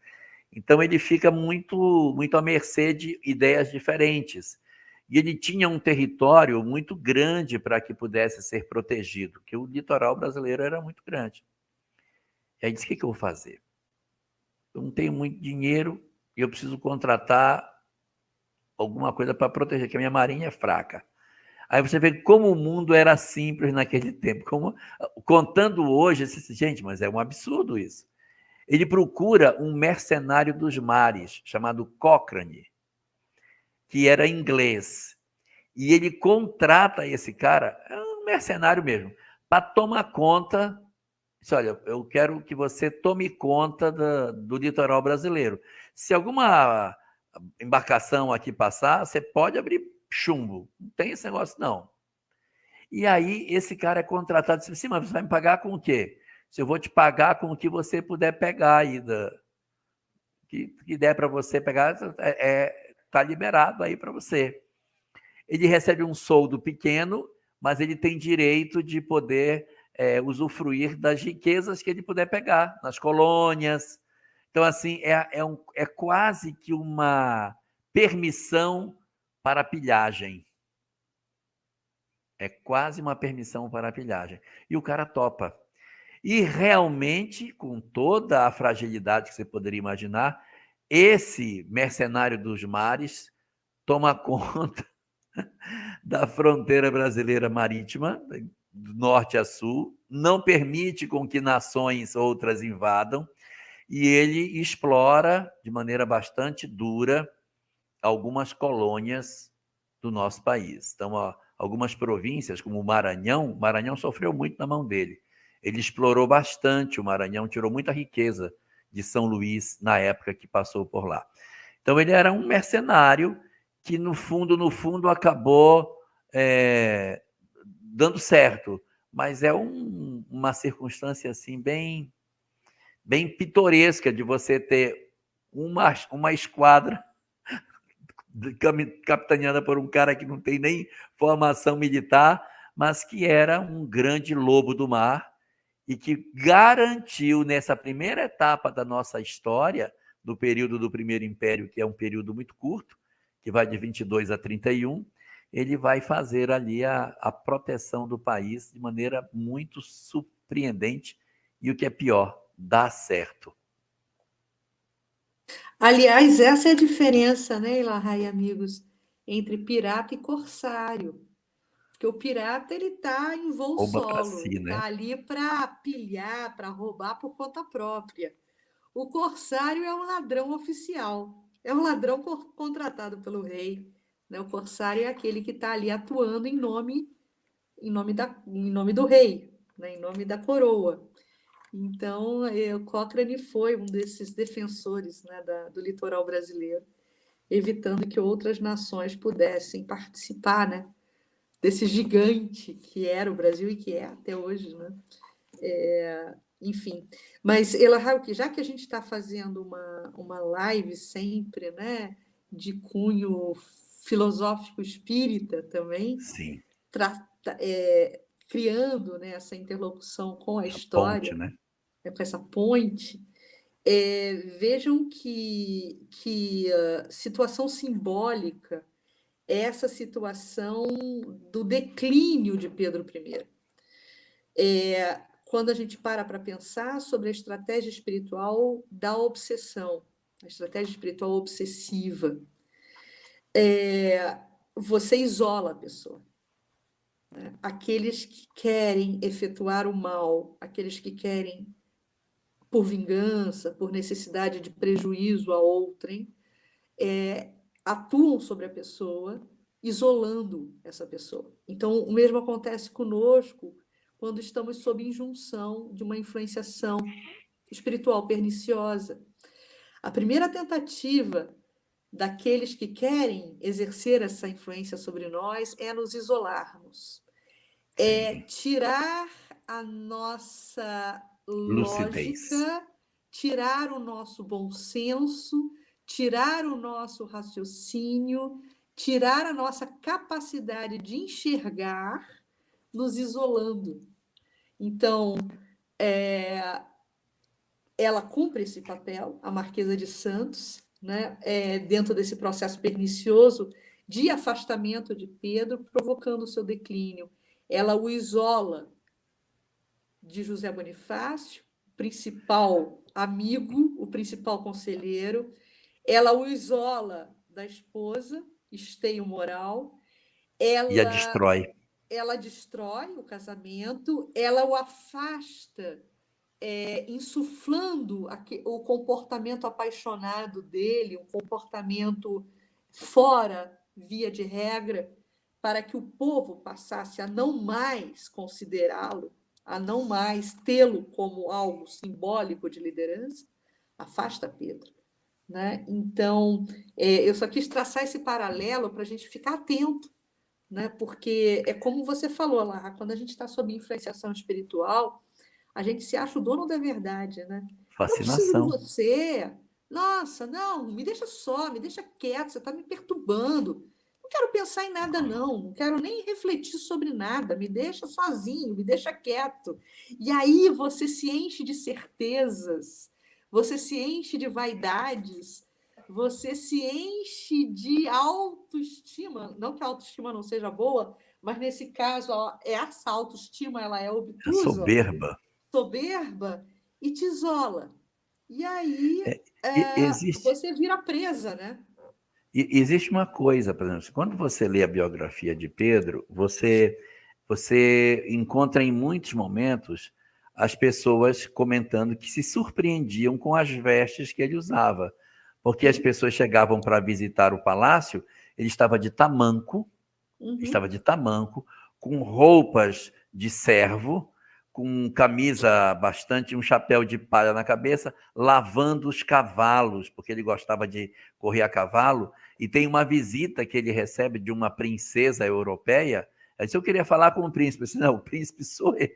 Então, ele fica muito, muito à mercê de ideias diferentes. E ele tinha um território muito grande para que pudesse ser protegido, porque o litoral brasileiro era muito grande. E aí disse, o que eu vou fazer? Eu não tenho muito dinheiro e eu preciso contratar alguma coisa para proteger, porque a minha marinha é fraca. Aí você vê como o mundo era simples naquele tempo. Contando hoje, gente, mas é um absurdo isso. Ele procura um mercenário dos mares, chamado Cochrane, que era inglês. E ele contrata esse cara, é um mercenário mesmo, para tomar conta. Diz, olha, eu quero que você tome conta do litoral brasileiro. Se alguma embarcação aqui passar, você pode abrir chumbo. Não tem esse negócio, não. E aí, esse cara é contratado e diz, sim, mas você vai me pagar com o quê? Se eu vou te pagar com o que você puder pegar aí, que der para você pegar, tá liberado aí para você. Ele recebe um soldo pequeno, mas ele tem direito de poder usufruir das riquezas que ele puder pegar nas colônias. Então, assim, é quase que uma permissão para a pilhagem. É quase uma permissão para a pilhagem. E o cara topa. E realmente, com toda a fragilidade que você poderia imaginar, esse mercenário dos mares toma conta da fronteira brasileira marítima, do norte a sul, não permite com que nações outras invadam, e ele explora de maneira bastante dura algumas colônias do nosso país. Então, algumas províncias, como o Maranhão sofreu muito na mão dele. Ele explorou bastante o Maranhão, tirou muita riqueza de São Luís na época que passou por lá. Então, ele era um mercenário que, no fundo, acabou dando certo. Mas é uma circunstância assim, bem, bem pitoresca de você ter uma esquadra capitaneada por um cara que não tem nem formação militar, mas que era um grande lobo do mar e que garantiu, nessa primeira etapa da nossa história, do período do Primeiro Império, que é um período muito curto, que vai de 22 a 31, ele vai fazer ali a proteção do país de maneira muito surpreendente e, o que é pior, dá certo. Aliás, essa é a diferença, né, Ilahá e amigos, entre pirata e corsário. Porque o pirata ele está em voo Rouba para solo, si, ele né? está ali para pilhar, para roubar por conta própria. O corsário é um ladrão oficial, é um ladrão contratado pelo rei. Né? O corsário é aquele que está ali atuando em nome do rei, né? Em nome da coroa. Então, o Cochrane foi um desses defensores, né, do litoral brasileiro, evitando que outras nações pudessem participar, né, desse gigante que era o Brasil e que é até hoje, né? Enfim, mas Elahá, já que a gente está fazendo uma live sempre, né, de cunho filosófico espírita também, Sim. criando, né, essa interlocução com a Ponte, história, né? com essa ponte, vejam que situação simbólica é essa situação do declínio de Pedro I. Quando a gente para pensar sobre a estratégia espiritual da obsessão, a estratégia espiritual obsessiva, você isola a pessoa. Né? Aqueles que querem efetuar o mal, aqueles que querem por vingança, por necessidade de prejuízo a outrem, atuam sobre a pessoa, isolando essa pessoa. Então, o mesmo acontece conosco quando estamos sob injunção de uma influenciação espiritual perniciosa. A primeira tentativa daqueles que querem exercer essa influência sobre nós é nos isolarmos, é tirar a nossa Lucidez. lógica, tirar o nosso bom senso, tirar o nosso raciocínio, tirar a nossa capacidade de enxergar nos isolando. Então, ela cumpre esse papel, a Marquesa de Santos, né, dentro desse processo pernicioso de afastamento de Pedro, provocando o seu declínio. Ela o isola de José Bonifácio, principal amigo, o principal conselheiro. Ela o isola da esposa, Esteio Moral. E a destrói. Ela destrói o casamento, ela o afasta, insuflando o comportamento apaixonado dele, um comportamento fora via de regra, para que o povo passasse a não mais considerá-lo, a não mais tê-lo como algo simbólico de liderança. Afasta Pedro, né? Então, eu só quis traçar esse paralelo para a gente ficar atento, né? Porque é como você falou lá, quando a gente está sob influenciação espiritual, a gente se acha o dono da verdade, né? Eu preciso de Fascinação. você. Nossa, não, me deixa só, me deixa quieto, você está me perturbando. Não quero pensar em nada, não quero nem refletir sobre nada, me deixa sozinho, me deixa quieto. E aí você se enche de certezas, você se enche de vaidades, você se enche de autoestima. Não que a autoestima não seja boa, mas nesse caso, essa autoestima ela é É obtusa, soberba. soberba, e te isola. E aí Existe, você vira presa, né? existe uma coisa, por exemplo, quando você lê a biografia de Pedro, você encontra em muitos momentos as pessoas comentando que se surpreendiam com as vestes que ele usava, porque as pessoas chegavam para visitar o palácio, ele estava de tamanco, com roupas de servo, com camisa bastante, um chapéu de palha na cabeça, lavando os cavalos, porque ele gostava de correr a cavalo, e tem uma visita que ele recebe de uma princesa europeia. Aí eu queria falar com o príncipe. Eu disse, não, o príncipe sou eu.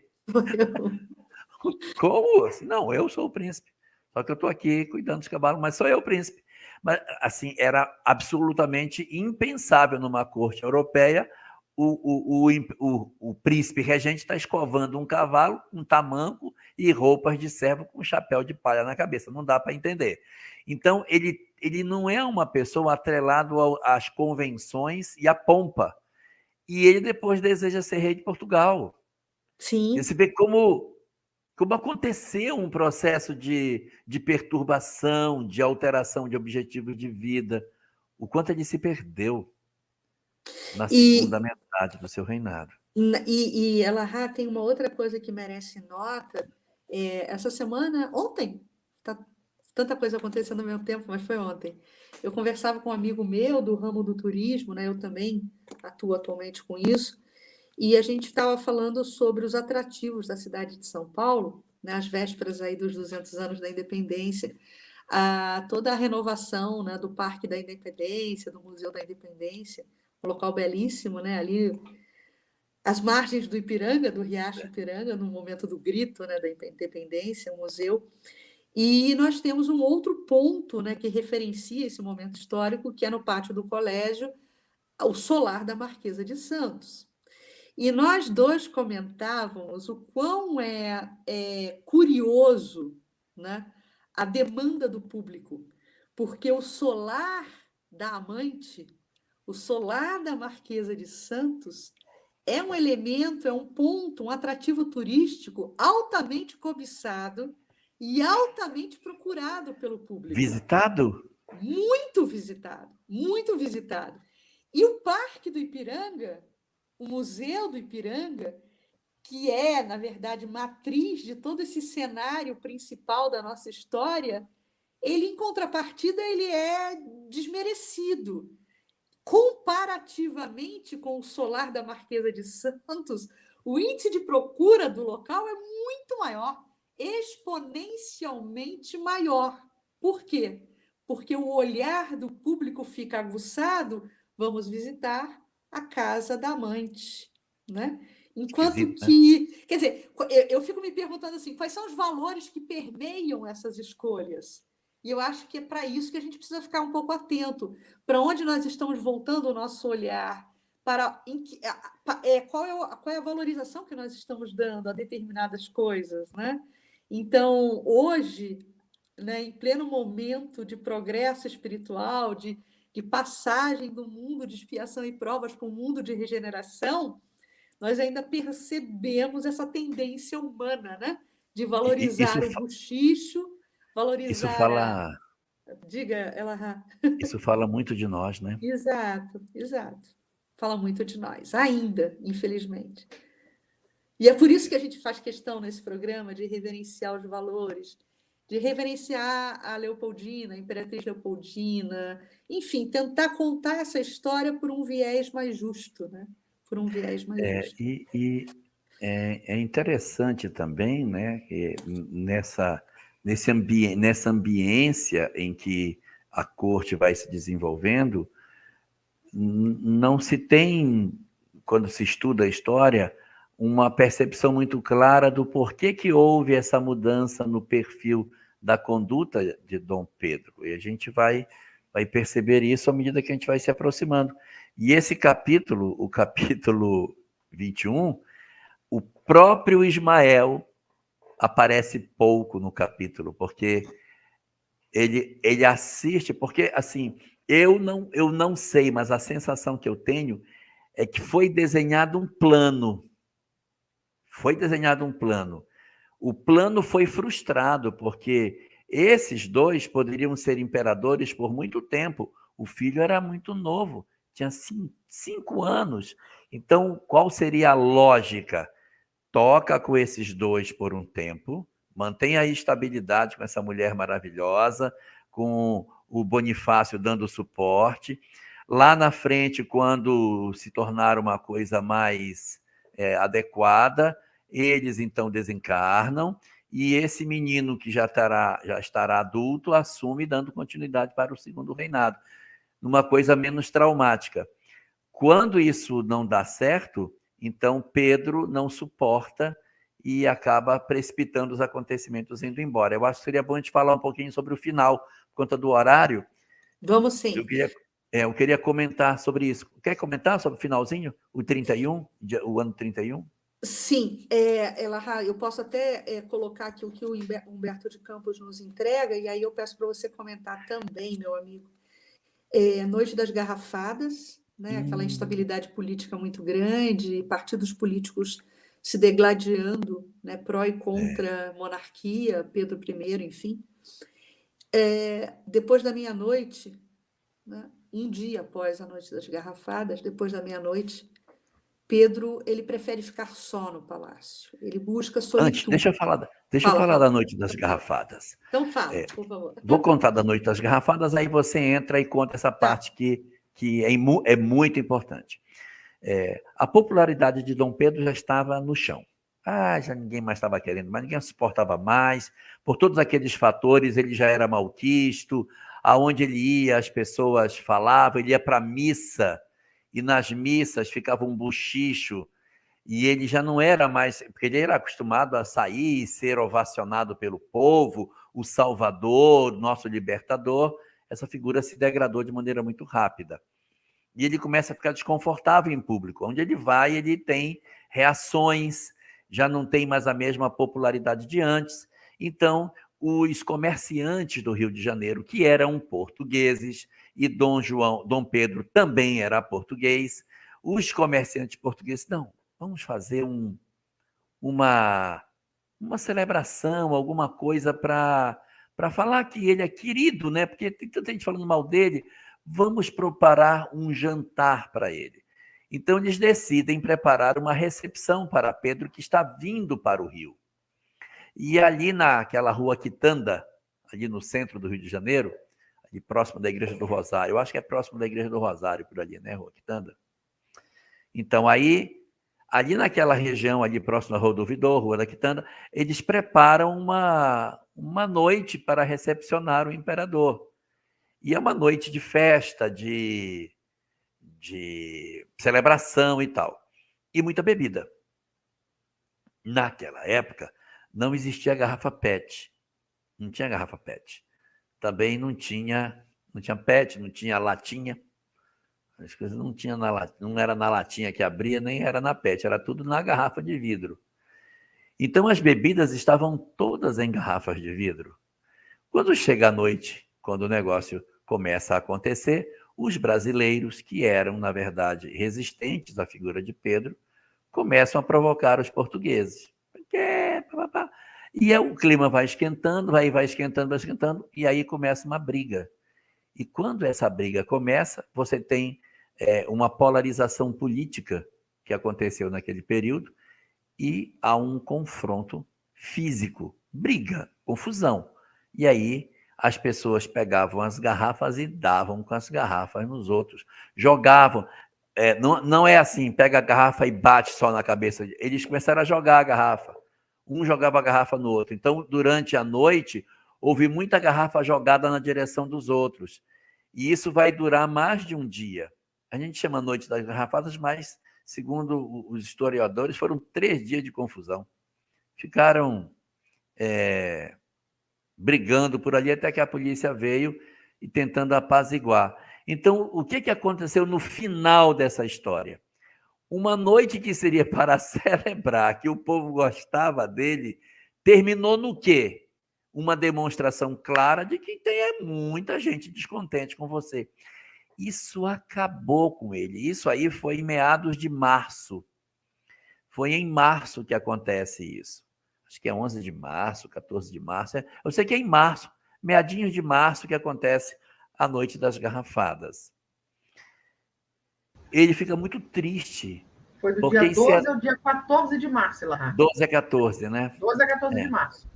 Como? Não, eu sou o príncipe. Só que eu estou aqui cuidando dos cavalos, mas sou eu o príncipe. Mas, assim, era absolutamente impensável numa corte europeia o príncipe regente está escovando um cavalo, um tamanco e roupas de servo com chapéu de palha na cabeça. Não dá para entender. Então, ele não é uma pessoa atrelado às convenções e à pompa. E ele depois deseja ser rei de Portugal. Sim. Você vê como aconteceu um processo de perturbação, de alteração de objetivos de vida, o quanto ele se perdeu na segunda metade do seu reinado. E ela tem uma outra coisa que merece nota. Essa semana, ontem, tanta coisa acontecendo ao mesmo tempo, mas foi ontem. Eu conversava com um amigo meu do ramo do turismo, né? Eu também atuo atualmente com isso, e a gente estava falando sobre os atrativos da cidade de São Paulo, né? Às vésperas aí dos 200 anos da independência, toda a renovação, né, do Parque da Independência, do Museu da Independência, um local belíssimo, né? Ali às margens do Ipiranga, do Riacho Ipiranga, no momento do grito, né, da independência, o museu. E nós temos um outro ponto, né, que referencia esse momento histórico, que é no pátio do colégio, o solar da Marquesa de Santos. E nós dois comentávamos o quão é curioso, né, a demanda do público, porque o solar da amante, o solar da Marquesa de Santos, é um elemento, é um ponto, um atrativo turístico altamente cobiçado e altamente procurado pelo público. Visitado? Muito visitado, muito visitado. E o Parque do Ipiranga, o Museu do Ipiranga, que é, na verdade, matriz de todo esse cenário principal da nossa história, ele, em contrapartida, ele é desmerecido. Comparativamente com o solar da Marquesa de Santos, o índice de procura do local é muito maior, exponencialmente maior. Por quê? Porque o olhar do público fica aguçado, vamos visitar a casa da amante, né? Enquanto Esquisito, né? que, quer dizer, eu fico me perguntando assim, quais são os valores que permeiam essas escolhas? E eu acho que é para isso que a gente precisa ficar um pouco atento, para onde nós estamos voltando o nosso olhar, para qual é a valorização que nós estamos dando a determinadas coisas, né? Então, hoje, né, em pleno momento de progresso espiritual, de passagem do mundo de expiação e provas para o mundo de regeneração, nós ainda percebemos essa tendência humana, né? De Isso, valorizar o buchicho, isso valorizar a. fala, Diga, ela. isso fala muito de nós, né? Exato, exato. Fala muito de nós, ainda, infelizmente. E é por isso que a gente faz questão nesse programa de reverenciar os valores, de reverenciar a Leopoldina, a Imperatriz Leopoldina, enfim, tentar contar essa história por um viés mais justo, né? Por um viés mais justo. É interessante também, né, que nessa ambiência em que a corte vai se desenvolvendo, não se tem, quando se estuda a história, uma percepção muito clara do porquê que houve essa mudança no perfil da conduta de Dom Pedro. E a gente vai perceber isso à medida que a gente vai se aproximando. E esse capítulo, o capítulo 21, o próprio Ismael aparece pouco no capítulo, porque ele assiste, porque assim, eu não sei, mas a sensação que eu tenho é que foi desenhado um plano. Foi desenhado um plano. O plano foi frustrado, porque esses dois poderiam ser imperadores por muito tempo. O filho era muito novo, tinha 5 anos. Então, qual seria a lógica? Toca com esses dois por um tempo, mantém a estabilidade com essa mulher maravilhosa, com o Bonifácio dando suporte. Lá na frente, quando se tornar uma coisa mais adequada, eles então desencarnam e esse menino que já estará adulto assume, dando continuidade para o segundo reinado, numa coisa menos traumática. Quando isso não dá certo, então Pedro não suporta e acaba precipitando os acontecimentos indo embora. Eu acho que seria bom a gente falar um pouquinho sobre o final, por conta do horário. Vamos sim. Eu queria comentar sobre isso. Quer comentar sobre o finalzinho? O 31, o ano 31? Sim, eu posso até colocar aqui o que o Humberto de Campos nos entrega, e aí eu peço para você comentar também, meu amigo. Noite das Garrafadas, né? Aquela instabilidade política muito grande, partidos políticos se degladiando, né? Pró e contra monarquia, Pedro I, enfim. Depois da meia-noite, né? Um dia após a Noite das Garrafadas, depois da meia-noite, Pedro ele prefere ficar só no palácio. Ele busca Antes, solitude. deixa eu falar Fala. da Noite das Garrafadas. Então fala, por favor. Vou contar da Noite das Garrafadas, aí você entra e conta essa parte que é muito importante. A popularidade de Dom Pedro já estava no chão. Já ninguém mais estava querendo, mas ninguém suportava mais. Por todos aqueles fatores, ele já era malquisto. Aonde ele ia, as pessoas falavam. Ele ia para a missa, e nas missas ficava um buchicho, e ele já não era mais, porque ele era acostumado a sair e ser ovacionado pelo povo, o Salvador, nosso libertador. Essa figura se degradou de maneira muito rápida. E ele começa a ficar desconfortável em público. Onde ele vai, ele tem reações, já não tem mais a mesma popularidade de antes. Então, os comerciantes do Rio de Janeiro, que eram portugueses, e Dom Pedro também era português, os comerciantes portugueses, não, vamos fazer uma celebração, alguma coisa para falar que ele é querido, né? Porque tem tanta gente falando mal dele. Vamos preparar um jantar para ele. Então, eles decidem preparar uma recepção para Pedro, que está vindo para o Rio. E ali naquela rua Quitanda, ali no centro do Rio de Janeiro, ali próximo da Igreja do Rosário, eu acho que é próximo da Igreja do Rosário, por ali, né, Rua Quitanda? Então, ali naquela região, ali próximo da Rua do Ouvidor, Rua da Quitanda, eles preparam uma noite para recepcionar o imperador. E é uma noite de festa, de celebração e tal. E muita bebida. Naquela época, não existia garrafa PET. Não tinha garrafa PET. Também não tinha PET, não tinha latinha. As coisas não tinha não era na latinha que abria, nem era na PET, era tudo na garrafa de vidro. Então as bebidas estavam todas em garrafas de vidro. Quando chega a noite, quando o negócio começa a acontecer, os brasileiros, que eram, na verdade, resistentes à figura de Pedro, começam a provocar os portugueses. E aí o clima vai esquentando, vai esquentando, e aí começa uma briga. E quando essa briga começa, você tem uma polarização política que aconteceu naquele período e há um confronto físico, briga, confusão. E aí as pessoas pegavam as garrafas e davam com as garrafas nos outros, jogavam. Não é assim, pega a garrafa e bate só na cabeça. Eles começaram a jogar a garrafa. Um jogava a garrafa no outro. Então, durante a noite, houve muita garrafa jogada na direção dos outros. E isso vai durar mais de um dia. A gente chama Noite das Garrafadas, mas, segundo os historiadores, foram 3 dias de confusão. Ficaram brigando por ali até que a polícia veio e tentando apaziguar. Então, o que aconteceu no final dessa história? Uma noite que seria para celebrar que o povo gostava dele, terminou no quê? Uma demonstração clara de que tem muita gente descontente com você. Isso acabou com ele. Isso aí foi em meados de março. Foi em março que acontece isso. Acho que é 11 de março, 14 de março. Eu sei que é em março, meadinhos de março, que acontece a Noite das Garrafadas. Ele fica muito triste. Foi do dia 12 ao dia 14 de março, Elahá. 12 a 14, né? 12 a 14 de março.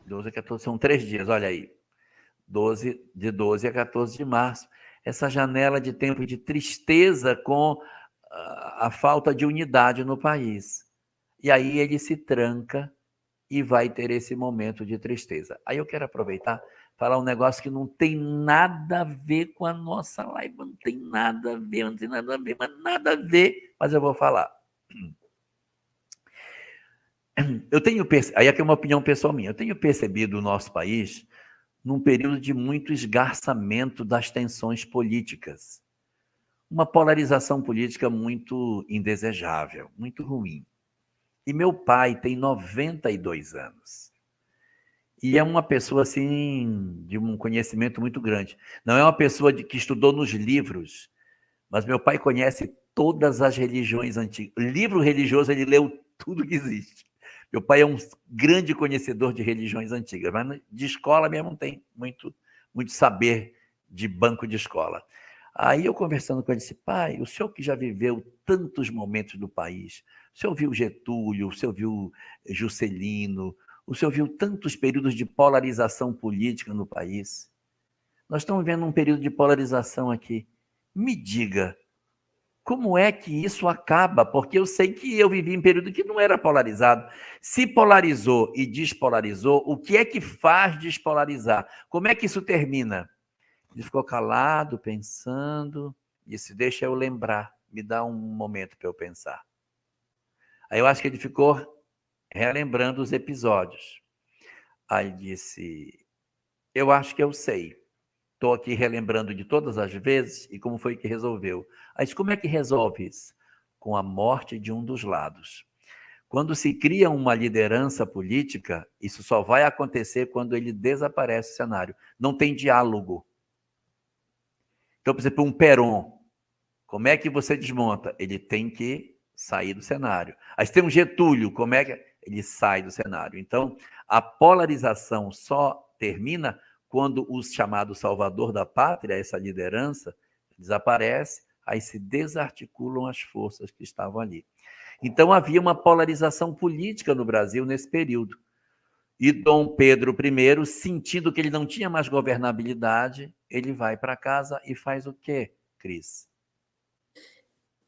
12 a 14, são 3 dias, olha aí. De 12 a 14 de março. Essa janela de tempo de tristeza com a falta de unidade no país. E aí ele se tranca e vai ter esse momento de tristeza. Aí eu quero aproveitar falar um negócio que não tem nada a ver com a nossa live, não tem nada a ver, mas eu vou falar. Aí aqui é uma opinião pessoal minha, eu tenho percebido o nosso país num período de muito esgarçamento das tensões políticas. Uma polarização política muito indesejável, muito ruim. E meu pai tem 92 anos. E é uma pessoa, assim, de um conhecimento muito grande. Não é uma pessoa que estudou nos livros, mas meu pai conhece todas as religiões antigas. Livro religioso, ele leu tudo que existe. Meu pai é um grande conhecedor de religiões antigas, mas de escola mesmo não tem muito saber de banco de escola. Aí eu conversando com ele, disse, pai, o senhor que já viveu tantos momentos do país, o senhor viu Getúlio, o senhor viu Juscelino, o senhor viu tantos períodos de polarização política no país. Nós estamos vivendo um período de polarização aqui. Me diga, como é que isso acaba? Porque eu sei que eu vivi em um período que não era polarizado. Se polarizou e despolarizou, o que é que faz despolarizar? Como é que isso termina? Ele ficou calado, pensando, disse, deixa eu lembrar, me dá um momento para eu pensar. Aí eu acho que ele ficou relembrando os episódios. Aí disse, eu acho que eu sei. Estou aqui relembrando de todas as vezes e como foi que resolveu. Aí como é que resolve isso? Com a morte de um dos lados. Quando se cria uma liderança política, isso só vai acontecer quando ele desaparece do cenário. Não tem diálogo. Então, por exemplo, um Perón, como é que você desmonta? Ele tem que sair do cenário. Aí você tem um Getúlio, como é que ele sai do cenário? Então, a polarização só termina quando o chamado salvador da pátria, essa liderança, desaparece, aí se desarticulam as forças que estavam ali. Então, havia uma polarização política no Brasil nesse período. E Dom Pedro I, sentindo que ele não tinha mais governabilidade, ele vai para casa e faz o quê, Cris?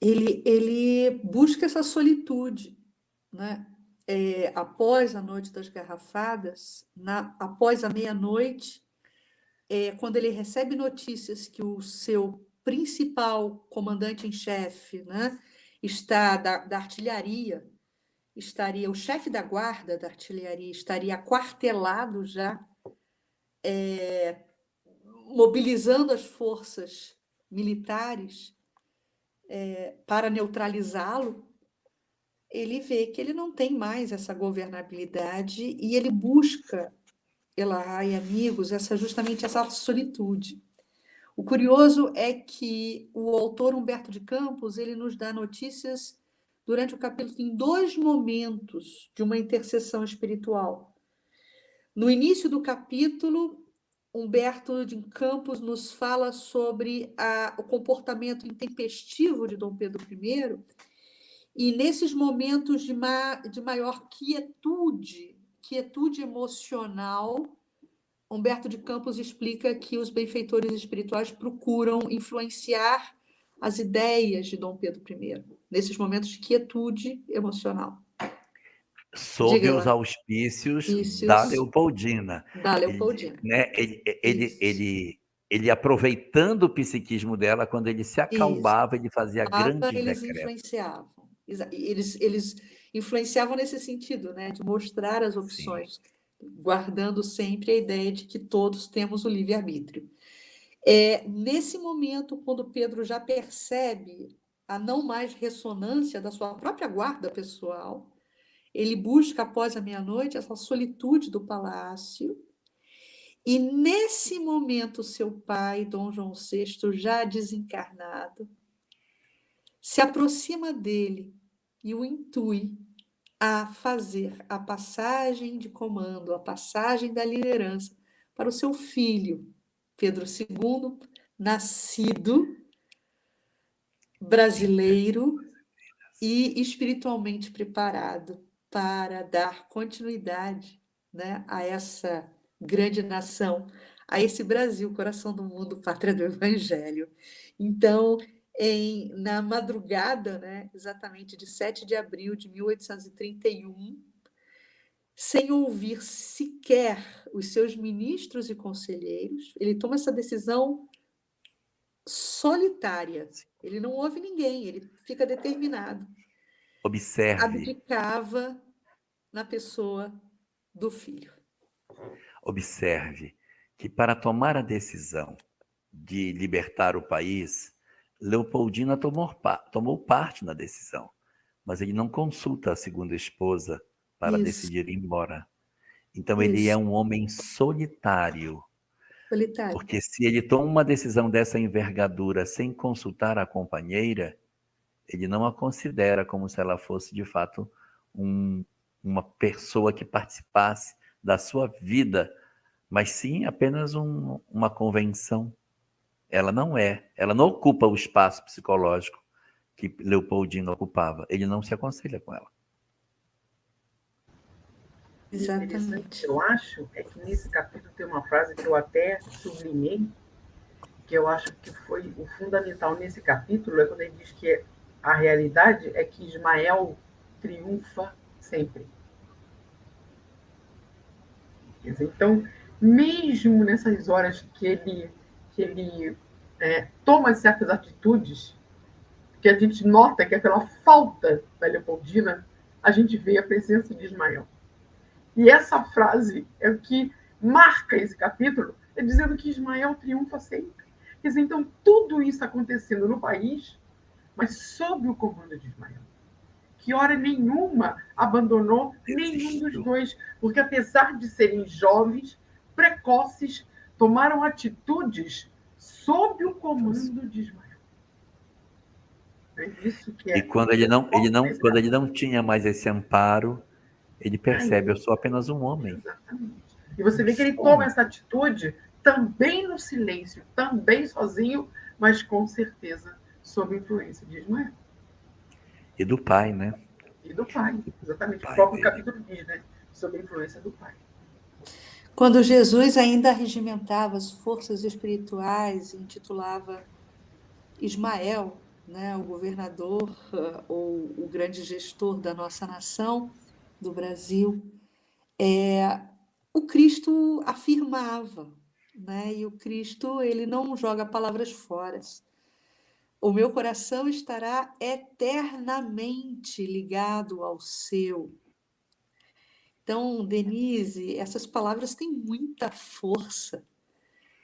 Ele busca essa solitude, né? Após a Noite das Garrafadas, após a meia-noite, quando ele recebe notícias que o seu principal comandante em chefe, né, está da artilharia, o chefe da guarda da artilharia estaria aquartelado já, mobilizando as forças militares para neutralizá-lo, ele vê que ele não tem mais essa governabilidade e ele busca, Elá e amigos, justamente essa solitude. O curioso é que o autor Humberto de Campos ele nos dá notícias durante o capítulo em 2 momentos de uma intercessão espiritual. No início do capítulo, Humberto de Campos nos fala sobre o comportamento intempestivo de Dom Pedro I, e nesses momentos de maior quietude emocional, Humberto de Campos explica que os benfeitores espirituais procuram influenciar as ideias de Dom Pedro I, nesses momentos de quietude emocional. Sob os auspícios da Leopoldina. Da Leopoldina. Ele aproveitando o psiquismo dela, quando ele se acalmava, ele fazia grandes eles decretos. Influenciavam. Eles influenciavam nesse sentido, né, de mostrar as opções. Sim. Guardando sempre a ideia de que todos temos o livre-arbítrio. Nesse momento, quando Pedro já percebe a não mais ressonância da sua própria guarda pessoal, ele busca, após a meia-noite, essa solitude do palácio, e nesse momento seu pai, Dom João VI, já desencarnado, se aproxima dele e o intui a fazer a passagem de comando, a passagem da liderança para o seu filho, Pedro II, nascido brasileiro e espiritualmente preparado para dar continuidade, né, a essa grande nação, a esse Brasil, coração do mundo, pátria do Evangelho. Então, na madrugada, né, exatamente de 7 de abril de 1831, sem ouvir sequer os seus ministros e conselheiros, ele toma essa decisão solitária. Ele não ouve ninguém, ele fica determinado. Observe. Abdicava na pessoa do filho. Observe que para tomar a decisão de libertar o país, Leopoldina tomou parte na decisão, mas ele não consulta a segunda esposa para decidir ir embora. Então ele é um homem solitário. Porque se ele toma uma decisão dessa envergadura sem consultar a companheira, ele não a considera como se ela fosse, de fato, uma pessoa que participasse da sua vida, mas sim apenas uma convenção. Ela não ocupa o espaço psicológico que Leopoldina ocupava. Ele não se aconselha com ela. Exatamente. Eu acho que nesse capítulo tem uma frase que eu até sublinhei, que eu acho que foi o fundamental nesse capítulo, é quando ele diz que a realidade é que Ismael triunfa sempre. Então, mesmo nessas horas que ele toma certas atitudes, que a gente nota que é pela falta da Leopoldina, a gente vê a presença de Ismael. E essa frase é o que marca esse capítulo, é dizendo que Ismael triunfa sempre. Quer dizer, então, tudo isso acontecendo no país, mas sob o comando de Ismael, que hora nenhuma abandonou nenhum dos dois, porque apesar de serem jovens, precoces, tomaram atitudes sob o comando de Ismael. É isso que é. E quando ele não tinha mais esse amparo, ele percebe, eu sou apenas um homem. Exatamente. E você vê que ele toma essa atitude também no silêncio, também sozinho, mas com certeza sob influência de Ismael. E do pai, né? E do pai, exatamente. O próprio capítulo diz, né? Sob a influência do pai. Quando Jesus ainda regimentava as forças espirituais, intitulava Ismael, né, o governador ou o grande gestor da nossa nação, do Brasil, o Cristo afirmava, né? E o Cristo, ele não joga palavras fora. O meu coração estará eternamente ligado ao seu. Então, Denise, essas palavras têm muita força.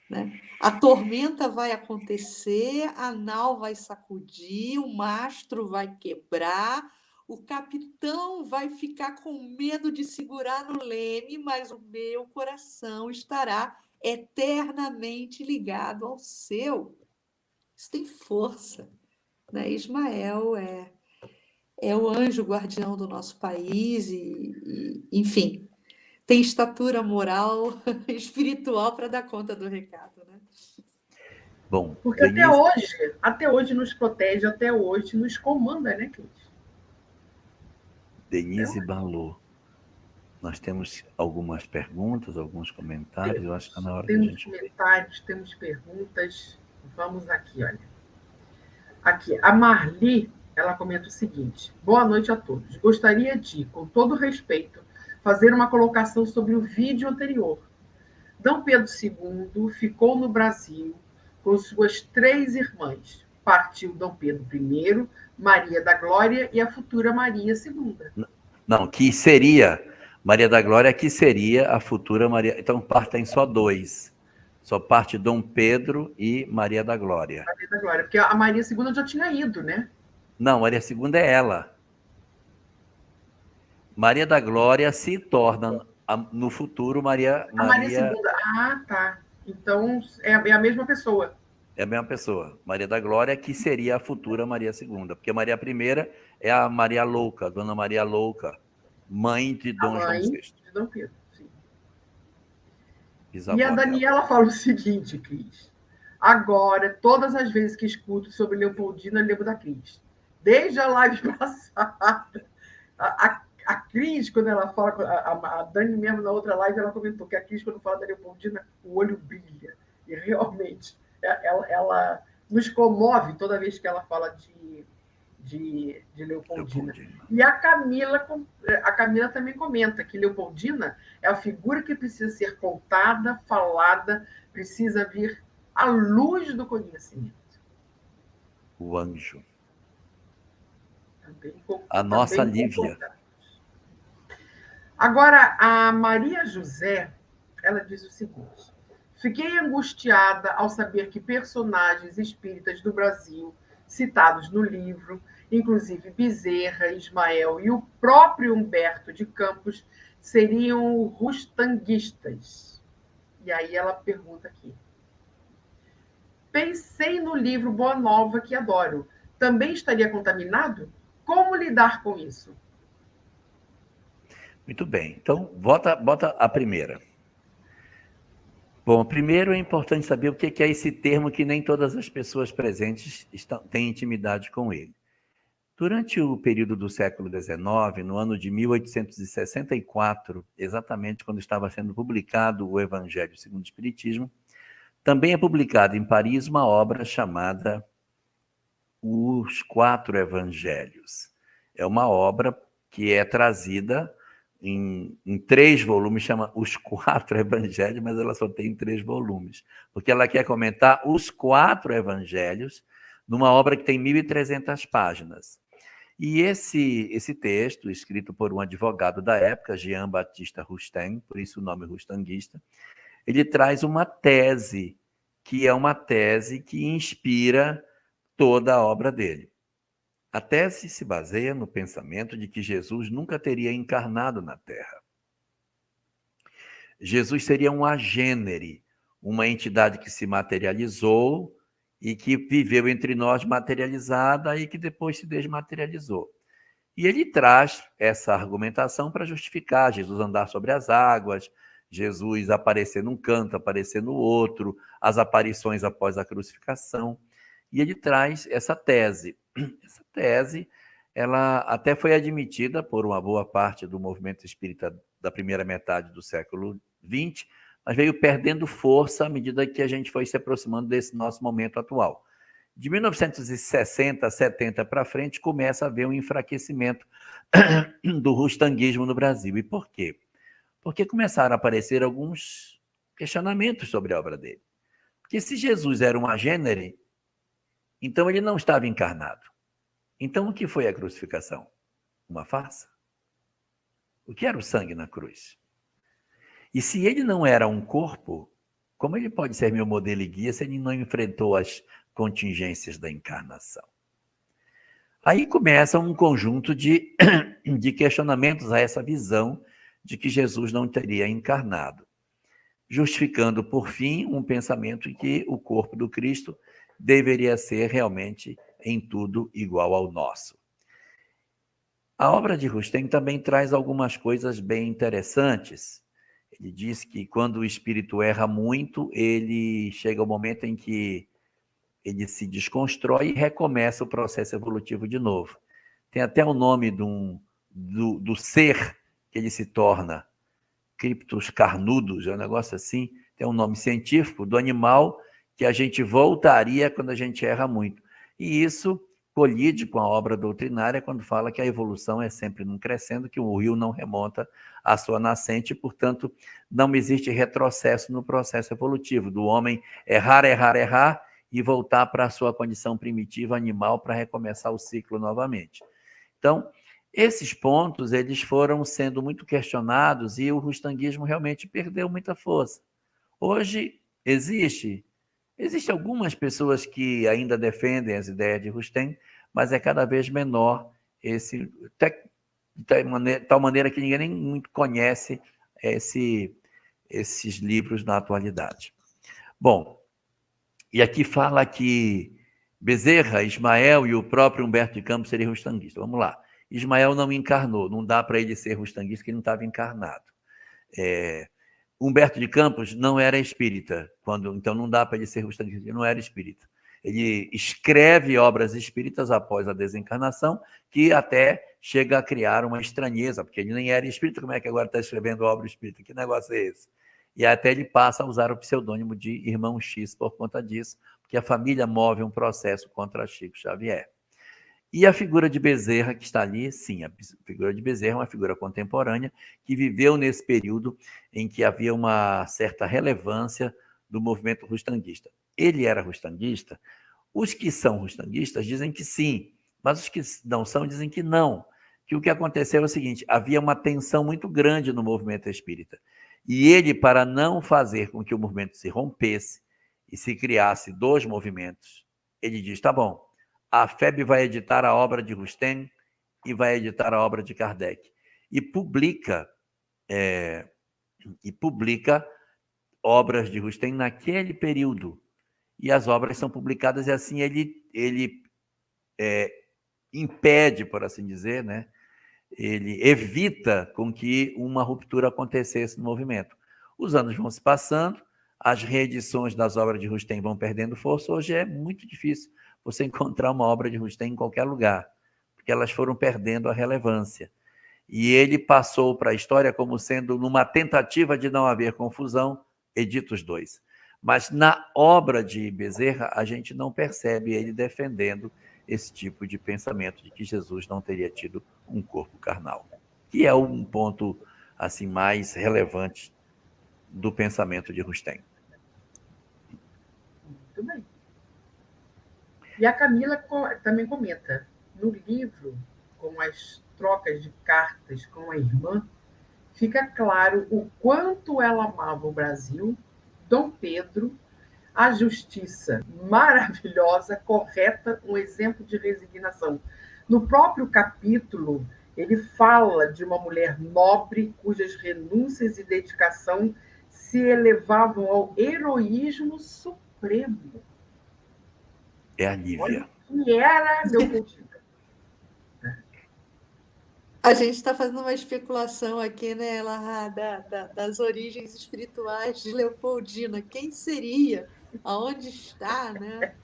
né? A tormenta vai acontecer, a nau vai sacudir, o mastro vai quebrar, o capitão vai ficar com medo de segurar no leme, mas o meu coração estará eternamente ligado ao seu. Isso tem força, né? Ismael é o anjo guardião do nosso país enfim, tem estatura moral, espiritual para dar conta do recado, né? Bom, Porque Denise, até hoje nos protege, até hoje nos comanda, né, Cris? Denise Balô, nós temos algumas perguntas, alguns comentários. Eu acho que está na hora da Temos gente ver. comentários, temos perguntas. Vamos aqui, olha. Aqui, a Marli, ela comenta o seguinte: boa noite a todos. Gostaria de, com todo respeito, fazer uma colocação sobre o vídeo anterior. Dom Pedro II ficou no Brasil com suas 3 irmãs. Partiu Dom Pedro I, Maria da Glória e a futura Maria II. Não, que seria Maria da Glória, que seria a futura Maria. Então, partem só 2. Só parte Dom Pedro e Maria da Glória. Maria da Glória, porque a Maria II já tinha ido, né? Não, Maria II é ela. Maria da Glória se torna, no futuro, A Maria II. Ah, tá. Então, é a mesma pessoa. É a mesma pessoa. Maria da Glória, que seria a futura Maria II. Porque Maria I é a Maria Louca, Dona Maria Louca, mãe de Dom João VI. De Dom Pedro, sim. Bisavó E a dela. Daniela fala o seguinte, Cris. Agora, todas as vezes que escuto sobre Leopoldina, eu lembro da Cris. Desde a live passada. A Cris, quando ela fala, a Dani mesmo na outra live, ela comentou que a Cris, quando fala da Leopoldina, o olho brilha. E realmente, ela nos comove toda vez que ela fala de Leopoldina. E a Camila também comenta que Leopoldina é a figura que precisa ser contada, falada, precisa vir à luz do conhecimento. O anjo. Também, a nossa Lívia. Agora, a Maria José, ela diz o seguinte: fiquei angustiada ao saber que personagens espíritas do Brasil, citados no livro, inclusive Bezerra, Ismael e o próprio Humberto de Campos, seriam rustanguistas. E aí ela pergunta aqui: pensei no livro Boa Nova, que adoro. Também estaria contaminado? Como lidar com isso? Muito bem. Então, bota a primeira. Bom, primeiro é importante saber o que é esse termo que nem todas as pessoas presentes têm intimidade com ele. Durante o período do século XIX, no ano de 1864, exatamente quando estava sendo publicado o Evangelho segundo o Espiritismo, também é publicada em Paris uma obra chamada Os Quatro Evangelhos. É uma obra que é trazida em 3 volumes, chama Os Quatro Evangelhos, mas ela só tem 3 volumes, porque ela quer comentar os 4 evangelhos numa obra que tem 1.300 páginas. E esse texto, escrito por um advogado da época, Jean Baptiste Rustin, por isso o nome rustanguista, ele traz uma tese, que é uma tese que inspira toda a obra dele. A tese se baseia no pensamento de que Jesus nunca teria encarnado na Terra. Jesus seria um agênere, uma entidade que se materializou e que viveu entre nós materializada e que depois se desmaterializou. E ele traz essa argumentação para justificar Jesus andar sobre as águas, Jesus aparecer num canto, aparecer no outro, as aparições após a crucificação. E ele traz essa tese. Essa tese, ela até foi admitida por uma boa parte do movimento espírita da primeira metade do século XX, mas veio perdendo força à medida que a gente foi se aproximando desse nosso momento atual. De 1960, 70 para frente, começa a haver um enfraquecimento do rustanguismo no Brasil. E por quê? Porque começaram a aparecer alguns questionamentos sobre a obra dele. Porque se Jesus era um agênere, então ele não estava encarnado. Então o que foi a crucificação? Uma farsa? O que era o sangue na cruz? E se ele não era um corpo, Como ele pode ser meu modelo e guia se ele não enfrentou as contingências da encarnação? Aí começa um conjunto de questionamentos a essa visão de que Jesus não teria encarnado, justificando, por fim, um pensamento em que o corpo do Cristo deveria ser realmente em tudo igual ao nosso. A obra de Rustem também traz algumas coisas bem interessantes. Ele diz que quando o espírito erra muito, ele chega ao momento em que ele se desconstrói e recomeça o processo evolutivo de novo. Tem até o nome do ser que ele se torna, criptos carnudos, é um negócio assim, tem um nome científico do animal que a gente voltaria quando a gente erra muito. E isso colide com a obra doutrinária quando fala que a evolução é sempre num crescendo, que o rio não remonta à sua nascente, portanto, não existe retrocesso no processo evolutivo, do homem errar, e voltar para a sua condição primitiva animal para recomeçar o ciclo novamente. Então, esses pontos eles foram sendo muito questionados e o rustanguismo realmente perdeu muita força. Hoje existem algumas pessoas que ainda defendem as ideias de Rustem, mas é cada vez menor esse, de tal maneira que ninguém nem muito conhece esses livros na atualidade. Bom, e aqui fala que Bezerra, Ismael e o próprio Humberto de Campos seriam rustanguistas. Vamos lá. Ismael não encarnou, não dá para ele ser rustanguista, porque ele não estava encarnado. Humberto de Campos não era espírita, então não dá para ele ser rustanguista, ele não era espírita. Ele escreve obras espíritas após a desencarnação, que até chega a criar uma estranheza, porque ele nem era espírita, como é que agora está escrevendo obra espírita? Que negócio é esse? E até ele passa a usar o pseudônimo de Irmão X por conta disso, porque a família move um processo contra Chico Xavier. E a figura de Bezerra, que está ali, sim, a figura de Bezerra é uma figura contemporânea que viveu nesse período em que havia uma certa relevância do movimento rustanguista. Ele era rustanguista? Os que são rustanguistas dizem que sim, mas os que não são dizem que não. Que o que aconteceu é o seguinte, havia uma tensão muito grande no movimento espírita. E ele, para não fazer com que o movimento se rompesse e se criasse dois movimentos, ele diz, tá bom, a FEB vai editar a obra de Rustem e vai editar a obra de Kardec. E publica obras de Rustem naquele período. E as obras são publicadas e assim ele impede, por assim dizer, né? Ele evita com que uma ruptura acontecesse no movimento. Os anos vão se passando, as reedições das obras de Rustem vão perdendo força. Hoje é muito difícil você encontrar uma obra de Rustem em qualquer lugar, porque elas foram perdendo a relevância. E ele passou para a história como sendo, numa tentativa de não haver confusão, edita os dois. Mas na obra de Bezerra, a gente não percebe ele defendendo esse tipo de pensamento de que Jesus não teria tido um corpo carnal, que é um ponto assim mais relevante do pensamento de Rustem. Muito bem. E a Camila também comenta, no livro, com as trocas de cartas com a irmã, fica claro o quanto ela amava o Brasil, Dom Pedro, a justiça maravilhosa, correta, um exemplo de resignação. No próprio capítulo, ele fala de uma mulher nobre cujas renúncias e dedicação se elevavam ao heroísmo supremo. É a Lívia. Que era Leopoldina. A gente está fazendo uma especulação aqui, né, Elahá, das origens espirituais de Leopoldina. Quem seria? Aonde está, né?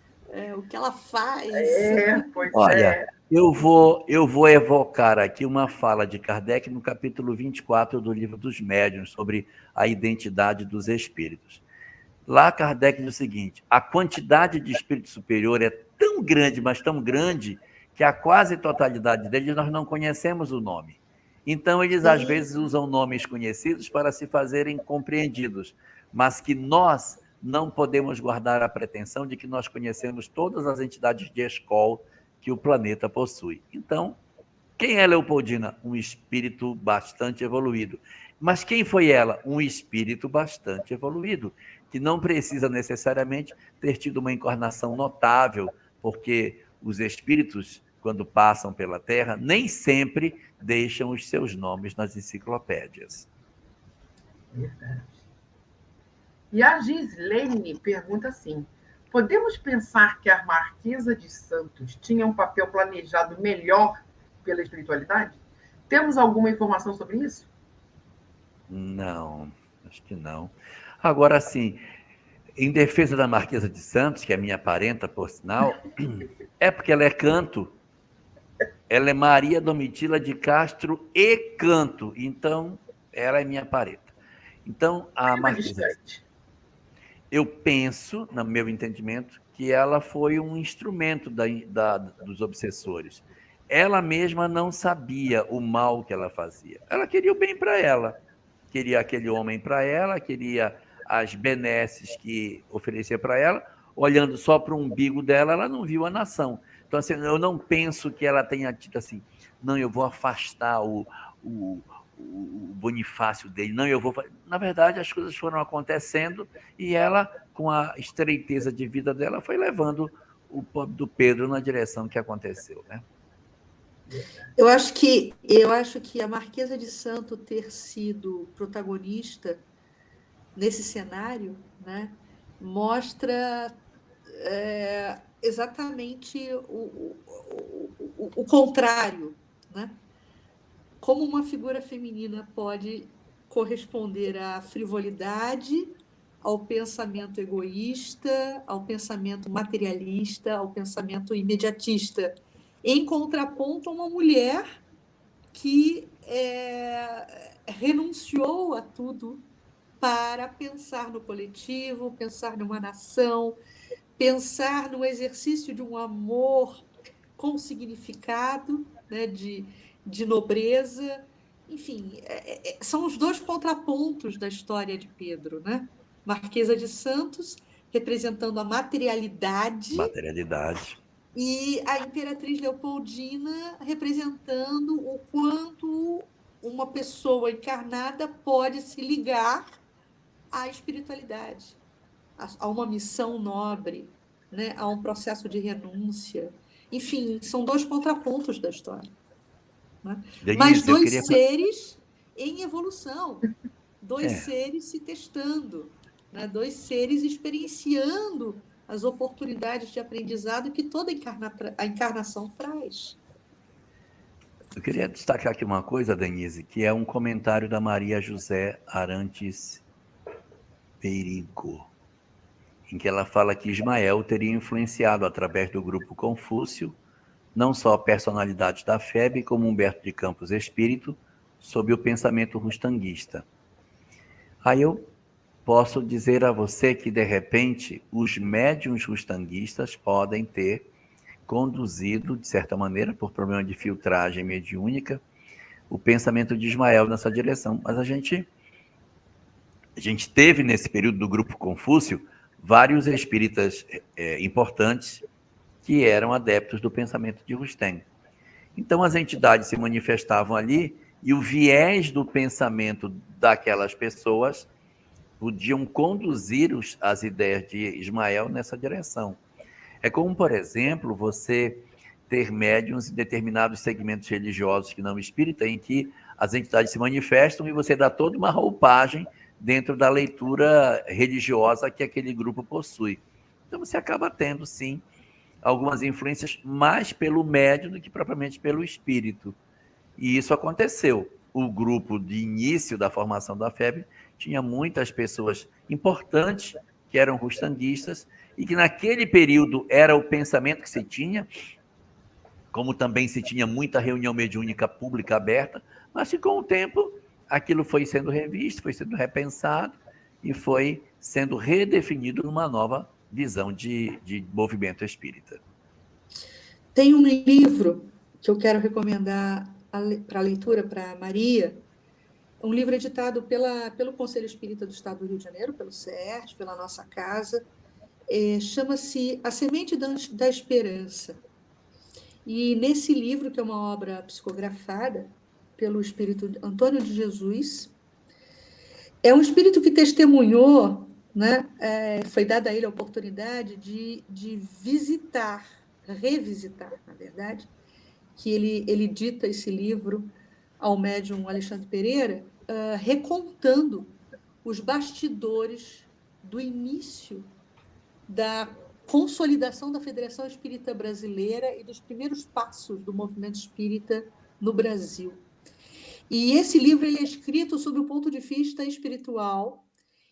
O que ela faz? Pois Olha, eu vou evocar aqui uma fala de Kardec no capítulo 24 do Livro dos Médiuns, sobre a identidade dos espíritos. Lá Kardec diz o seguinte, a quantidade de espírito superior é tão grande, mas tão grande, que a quase totalidade deles nós não conhecemos o nome. Então, eles às vezes usam nomes conhecidos para se fazerem compreendidos, mas que nós não podemos guardar a pretensão de que nós conhecemos todas as entidades de escola que o planeta possui. Então, quem é Leopoldina? Um espírito bastante evoluído. Mas quem foi ela? Um espírito bastante evoluído. que não precisa necessariamente ter tido uma encarnação notável, porque os espíritos, quando passam pela Terra, nem sempre deixam os seus nomes nas enciclopédias. Verdade. E a Gislene pergunta assim: podemos pensar que a Marquesa de Santos tinha um papel planejado melhor pela espiritualidade? Temos alguma informação sobre isso? Não, acho que não. Agora, sim, em defesa da Marquesa de Santos, que é minha parenta, por sinal, é porque ela é canto. Ela é Maria Domitila de Castro e Canto. Então, ela é minha parenta. Então, a Marquesa de Santos, eu penso, no meu entendimento, que ela foi um instrumento dos obsessores. Ela mesma não sabia o mal que ela fazia. Ela queria o bem para ela. Queria aquele homem para ela, queria as benesses que oferecia para ela. Olhando só para o umbigo dela, ela não viu a nação. Então, assim, eu não penso que ela tenha tido assim, não, eu vou afastar o Bonifácio dele, não, eu vou. Na verdade, as coisas foram acontecendo e ela, com a estreiteza de vida dela, foi levando o pobre do Pedro na direção que aconteceu, né? Eu acho que a Marquesa de Santo ter sido protagonista nesse cenário, né, mostra exatamente o contrário, né? Como uma figura feminina pode corresponder à frivolidade, ao pensamento egoísta, ao pensamento materialista, ao pensamento imediatista, em contraponto a uma mulher que renunciou a tudo para pensar no coletivo, pensar numa nação, pensar no exercício de um amor com significado, né, de nobreza. Enfim, são os dois contrapontos da história de Pedro, né? Marquesa de Santos representando a materialidade e a Imperatriz Leopoldina representando o quanto uma pessoa encarnada pode se ligar à espiritualidade, a uma missão nobre, né? A um processo de renúncia. Enfim, são dois contrapontos da história. Né? Denise, mas dois seres em evolução, dois seres se testando, né? Dois seres experienciando as oportunidades de aprendizado que toda a encarnação traz. Eu queria destacar aqui uma coisa, Denise, que é um comentário da Maria José Arantes Perigo, em que ela fala que Ismael teria influenciado através do grupo Confúcio não só a personalidade da FEB, como Humberto de Campos Espírito, sob o pensamento rustanguista. Aí eu posso dizer a você que, de repente, os médiuns rustanguistas podem ter conduzido, de certa maneira, por problema de filtragem mediúnica, o pensamento de Ismael nessa direção. Mas a gente teve, nesse período do grupo Confúcio, vários espíritas importantes que eram adeptos do pensamento de Rustem. Então, as entidades se manifestavam ali e o viés do pensamento daquelas pessoas podiam conduzir as ideias de Ismael nessa direção. É como, por exemplo, você ter médiuns em determinados segmentos religiosos que não espírita, em que as entidades se manifestam e você dá toda uma roupagem dentro da leitura religiosa que aquele grupo possui. Então, você acaba tendo, sim, algumas influências mais pelo médium do que propriamente pelo espírito. E isso aconteceu. O grupo de início da formação da FEB tinha muitas pessoas importantes que eram rustanguistas e que naquele período era o pensamento que se tinha, como também se tinha muita reunião mediúnica pública aberta, mas que com o tempo aquilo foi sendo revisto, foi sendo repensado e foi sendo redefinido numa nova visão de movimento espírita. Tem um livro que eu quero recomendar para a leitura para a Maria, um livro editado pelo Conselho Espírita do Estado do Rio de Janeiro, pelo CERT, pela nossa casa, chama-se A Semente da Esperança. E nesse livro, que é uma obra psicografada pelo espírito Antônio de Jesus, é um espírito que testemunhou né, foi dada a ele a oportunidade de revisitar, na verdade, que ele dita esse livro ao médium Alexandre Pereira, recontando os bastidores do início da consolidação da Federação Espírita Brasileira e dos primeiros passos do movimento espírita no Brasil. E esse livro ele é escrito sob o ponto de vista espiritual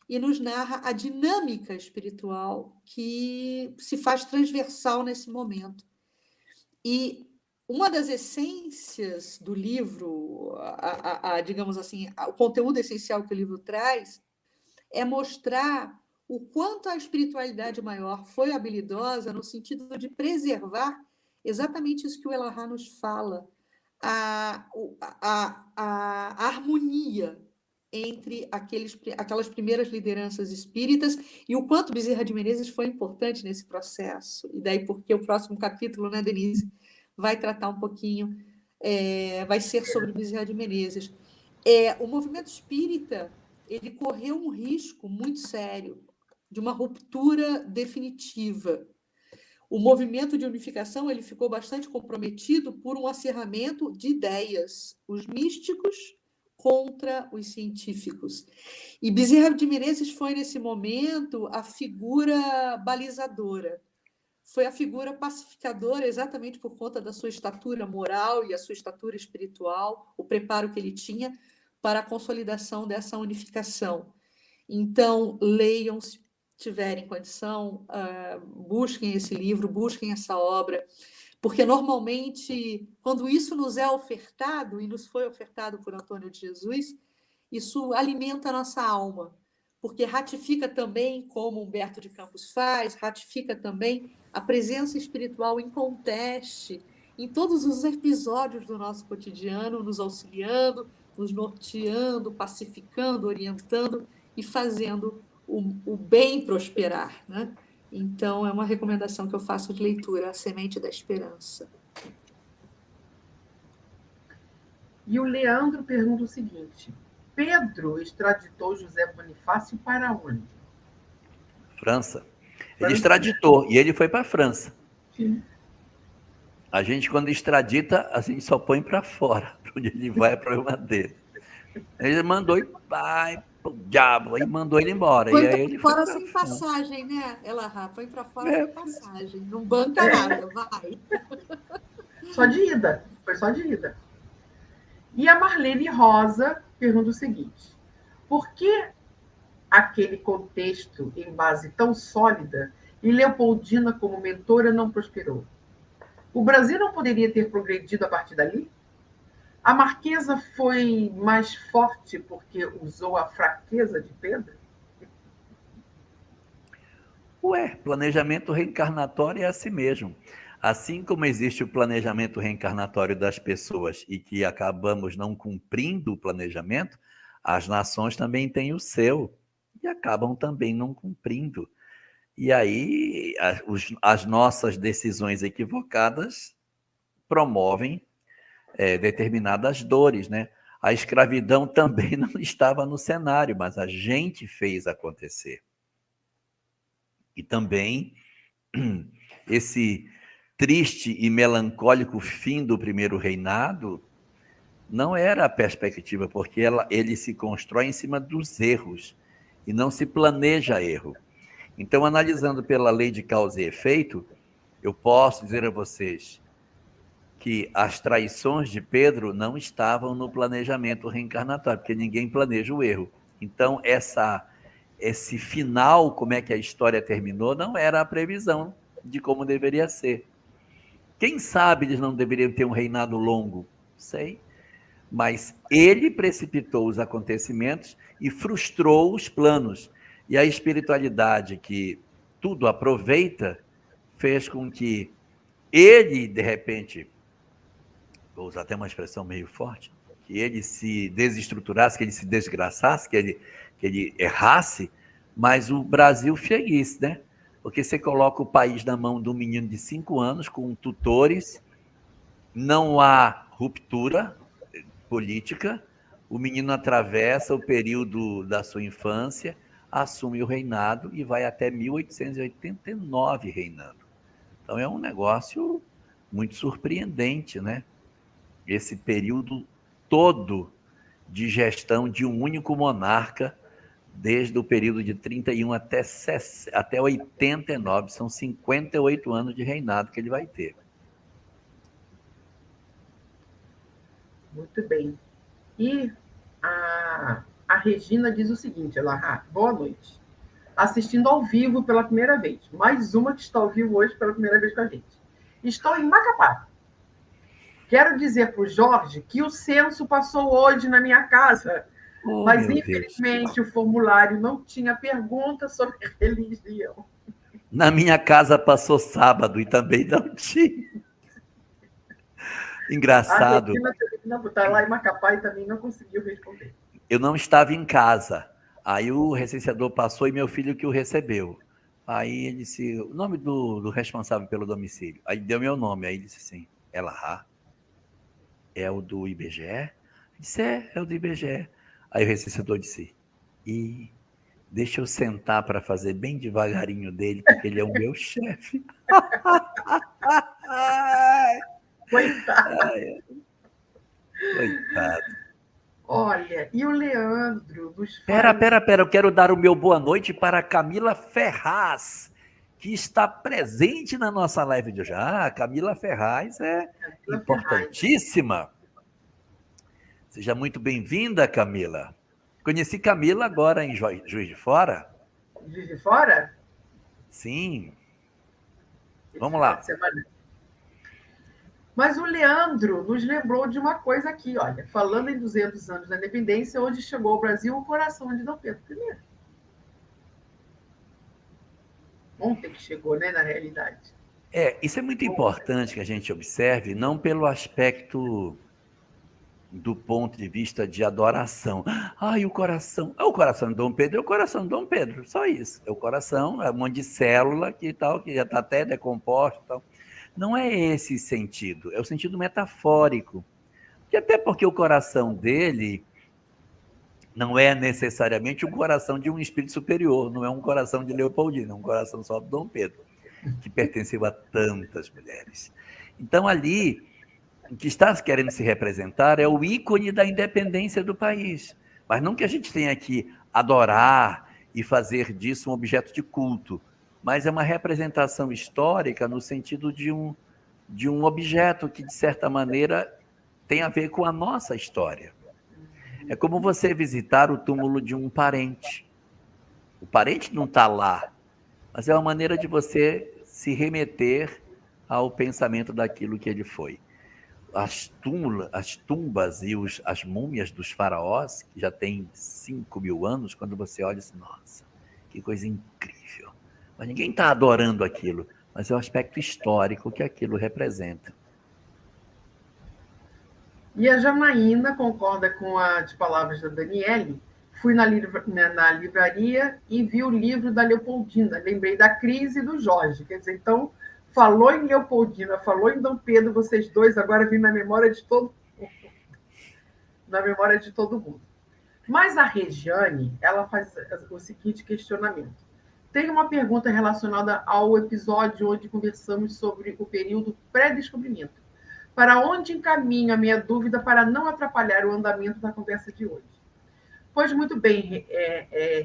e nos narra a dinâmica espiritual que se faz transversal nesse momento. E uma das essências do livro, digamos assim, o conteúdo essencial que o livro traz, é mostrar o quanto a espiritualidade maior foi habilidosa no sentido de preservar exatamente isso que o Elahá nos fala, a harmonia entre aquelas primeiras lideranças espíritas e o quanto Bezerra de Menezes foi importante nesse processo. E daí porque o próximo capítulo, né, Denise, vai tratar um pouquinho, vai ser sobre Bezerra de Menezes. O movimento espírita ele correu um risco muito sério de uma ruptura definitiva. O movimento de unificação ele ficou bastante comprometido por um acirramento de ideias, os místicos contra os científicos. E Bezerra de Menezes foi, nesse momento, a figura balizadora. Foi a figura pacificadora exatamente por conta da sua estatura moral e a sua estatura espiritual, o preparo que ele tinha para a consolidação dessa unificação. Então, leiam, se tiverem condição, busquem esse livro, busquem essa obra, porque normalmente, quando isso nos é ofertado, e nos foi ofertado por Antônio de Jesus, isso alimenta a nossa alma, porque ratifica também, como Humberto de Campos faz, ratifica também a presença espiritual inconteste em todos os episódios do nosso cotidiano, nos auxiliando, nos norteando, pacificando, orientando e fazendo o bem prosperar, né? Então, é uma recomendação que eu faço de leitura, A Semente da Esperança. E o Leandro pergunta o seguinte: Pedro extraditou José Bonifácio para onde? França. Ele extraditou e ele foi para a França. Sim. A gente, quando extradita, a gente só põe para fora. Para onde ele vai, é problema dele. Ele mandou e vai pro diabo, aí mandou ele embora. Foi e aí ele foi fora pra sem França. passagem, né, Elahá? Foi para fora sem passagem. Não banca nada, vai. Só de ida. Foi só de ida. E a Marlene Rosa pergunta o seguinte: por que aquele contexto em base tão sólida e Leopoldina como mentora não prosperou? O Brasil não poderia ter progredido a partir dali? A Marquesa foi mais forte porque usou a fraqueza de Pedro? Planejamento reencarnatório é assim mesmo. Assim como existe o planejamento reencarnatório das pessoas e que acabamos não cumprindo o planejamento, as nações também têm o seu e acabam também não cumprindo. E aí as nossas decisões equivocadas promovem determinadas dores, né? A escravidão também não estava no cenário, mas a gente fez acontecer. E também esse triste e melancólico fim do primeiro reinado não era a perspectiva, porque ele se constrói em cima dos erros e não se planeja erro. Então, analisando pela lei de causa e efeito, eu posso dizer a vocês que as traições de Pedro não estavam no planejamento reencarnatório, porque ninguém planeja o erro. Então, esse final, como é que a história terminou, não era a previsão de como deveria ser. Quem sabe eles não deveriam ter um reinado longo? Sei. Mas ele precipitou os acontecimentos e frustrou os planos. E a espiritualidade, que tudo aproveita, fez com que ele, de repente, vou usar até uma expressão meio forte, que ele se desestruturasse, que ele se desgraçasse, que ele errasse, mas o Brasil feliz, né? Porque você coloca o país na mão de um menino de 5 anos, com tutores, não há ruptura política, o menino atravessa o período da sua infância, assume o reinado e vai até 1889 reinando. Então é um negócio muito surpreendente, né? Esse período todo de gestão de um único monarca, desde o período de 31 até 89, são 58 anos de reinado que ele vai ter. Muito bem. E a Regina diz o seguinte, boa noite. Assistindo ao vivo pela primeira vez. Mais uma que está ao vivo hoje pela primeira vez com a gente. Estou em Macapá. Quero dizer para o Jorge que o censo passou hoje na minha casa, mas infelizmente o formulário não tinha pergunta sobre religião. Na minha casa passou sábado e também não tinha. Engraçado. A Regina está lá em Macapá e também não conseguiu responder. Eu não estava em casa. Aí o recenseador passou e meu filho que o recebeu. Aí ele disse, o nome do responsável pelo domicílio. Aí deu meu nome. Aí ele disse assim, é o do IBGE? Eu disse, é o do IBGE. Aí o recenseador disse, deixa eu sentar para fazer bem devagarinho dele, porque ele é o meu chefe. Coitado. Coitado. Olha, e o Leandro dos Pera, eu quero dar o meu boa noite para a Camila Ferraz, que está presente na nossa live de hoje. A Camila Ferraz é importantíssima. Seja muito bem-vinda, Camila. Conheci Camila agora em Juiz de Fora. Juiz de Fora? Sim. Vamos lá. Mas o Leandro nos lembrou de uma coisa aqui, olha. Falando em 200 anos da independência, hoje chegou ao Brasil o coração de Dom Pedro I. Ontem que chegou, né, na realidade. Isso é muito importante que a gente observe, não pelo aspecto do ponto de vista de adoração. O coração. O coração de Dom Pedro é o coração de Dom Pedro, só isso. É o coração, é um monte de célula que já está até decomposto e tal. Não é esse sentido, é o sentido metafórico. E até porque o coração dele não é necessariamente o coração de um espírito superior, não é um coração de Leopoldina, é um coração só de Dom Pedro, que pertenceu a tantas mulheres. Então, ali, o que está querendo se representar é o ícone da independência do país. Mas não que a gente tenha que adorar e fazer disso um objeto de culto, mas é uma representação histórica no sentido de um objeto que, de certa maneira, tem a ver com a nossa história. É como você visitar o túmulo de um parente. O parente não está lá, mas é uma maneira de você se remeter ao pensamento daquilo que ele foi. As tumbas e as múmias dos faraós, que já têm 5.000 anos, quando você olha assim, nossa, que coisa incrível. Mas ninguém está adorando aquilo, mas é o aspecto histórico que aquilo representa. E a Janaína concorda com as palavras da Daniele. Fui na livraria e vi o livro da Leopoldina. Lembrei da crise do Jorge. Quer dizer, então, falou em Leopoldina, falou em Dom Pedro, vocês dois agora vêm na memória de todo mundo. Na memória de todo mundo. Mas a Regiane, ela faz o seguinte questionamento. Tem uma pergunta relacionada ao episódio onde conversamos sobre o período pré-descobrimento. Para onde encaminho a minha dúvida para não atrapalhar o andamento da conversa de hoje? Pois muito bem,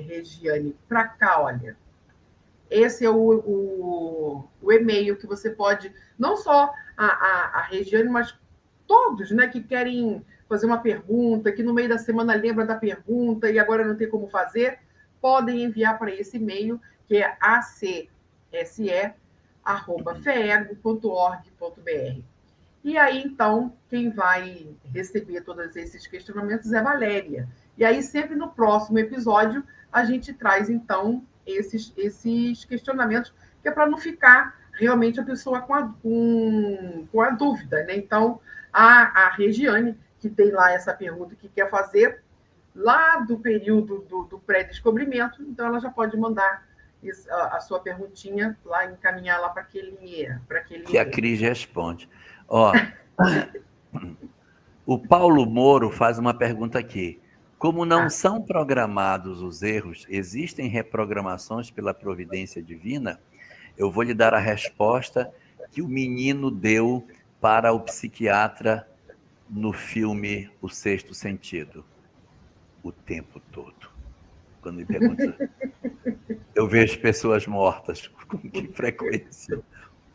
Regiane, para cá, olha. Esse é o e-mail que você pode, não só a Regiane, mas todos, né, que querem fazer uma pergunta, que no meio da semana lembra da pergunta e agora não tem como fazer, podem enviar para esse e-mail, que é acse@feego.org.br. E aí, então, quem vai receber todos esses questionamentos é a Valéria. E aí, sempre no próximo episódio, a gente traz, então, esses questionamentos, que é para não ficar realmente a pessoa com a dúvida, né? Então, a Regiane, que tem lá essa pergunta que quer fazer, lá do período do pré-descobrimento, então ela já pode mandar a sua perguntinha lá, encaminhar lá para aquele... Que a Cris responde. O Paulo Moro faz uma pergunta aqui. Como não são programados os erros, existem reprogramações pela providência divina, eu vou lhe dar a resposta que o menino deu para o psiquiatra no filme O Sexto Sentido. O tempo todo. Quando me pergunta, eu vejo pessoas mortas com que frequência?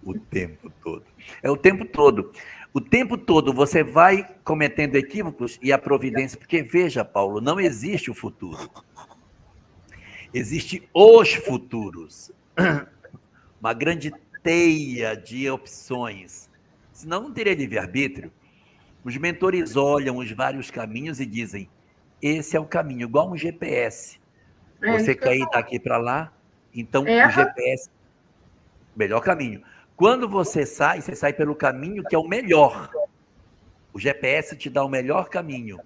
O tempo todo. É o tempo todo. O tempo todo você vai cometendo equívocos e a providência, porque veja, Paulo, não existe o futuro. Existe os futuros. Uma grande teia de opções. Senão não teria livre-arbítrio. Os mentores olham os vários caminhos e dizem, esse é o caminho, igual um GPS. Você quer ir daqui para lá, então o GPS, melhor caminho. Quando você sai pelo caminho que é o melhor. O GPS te dá o melhor caminho.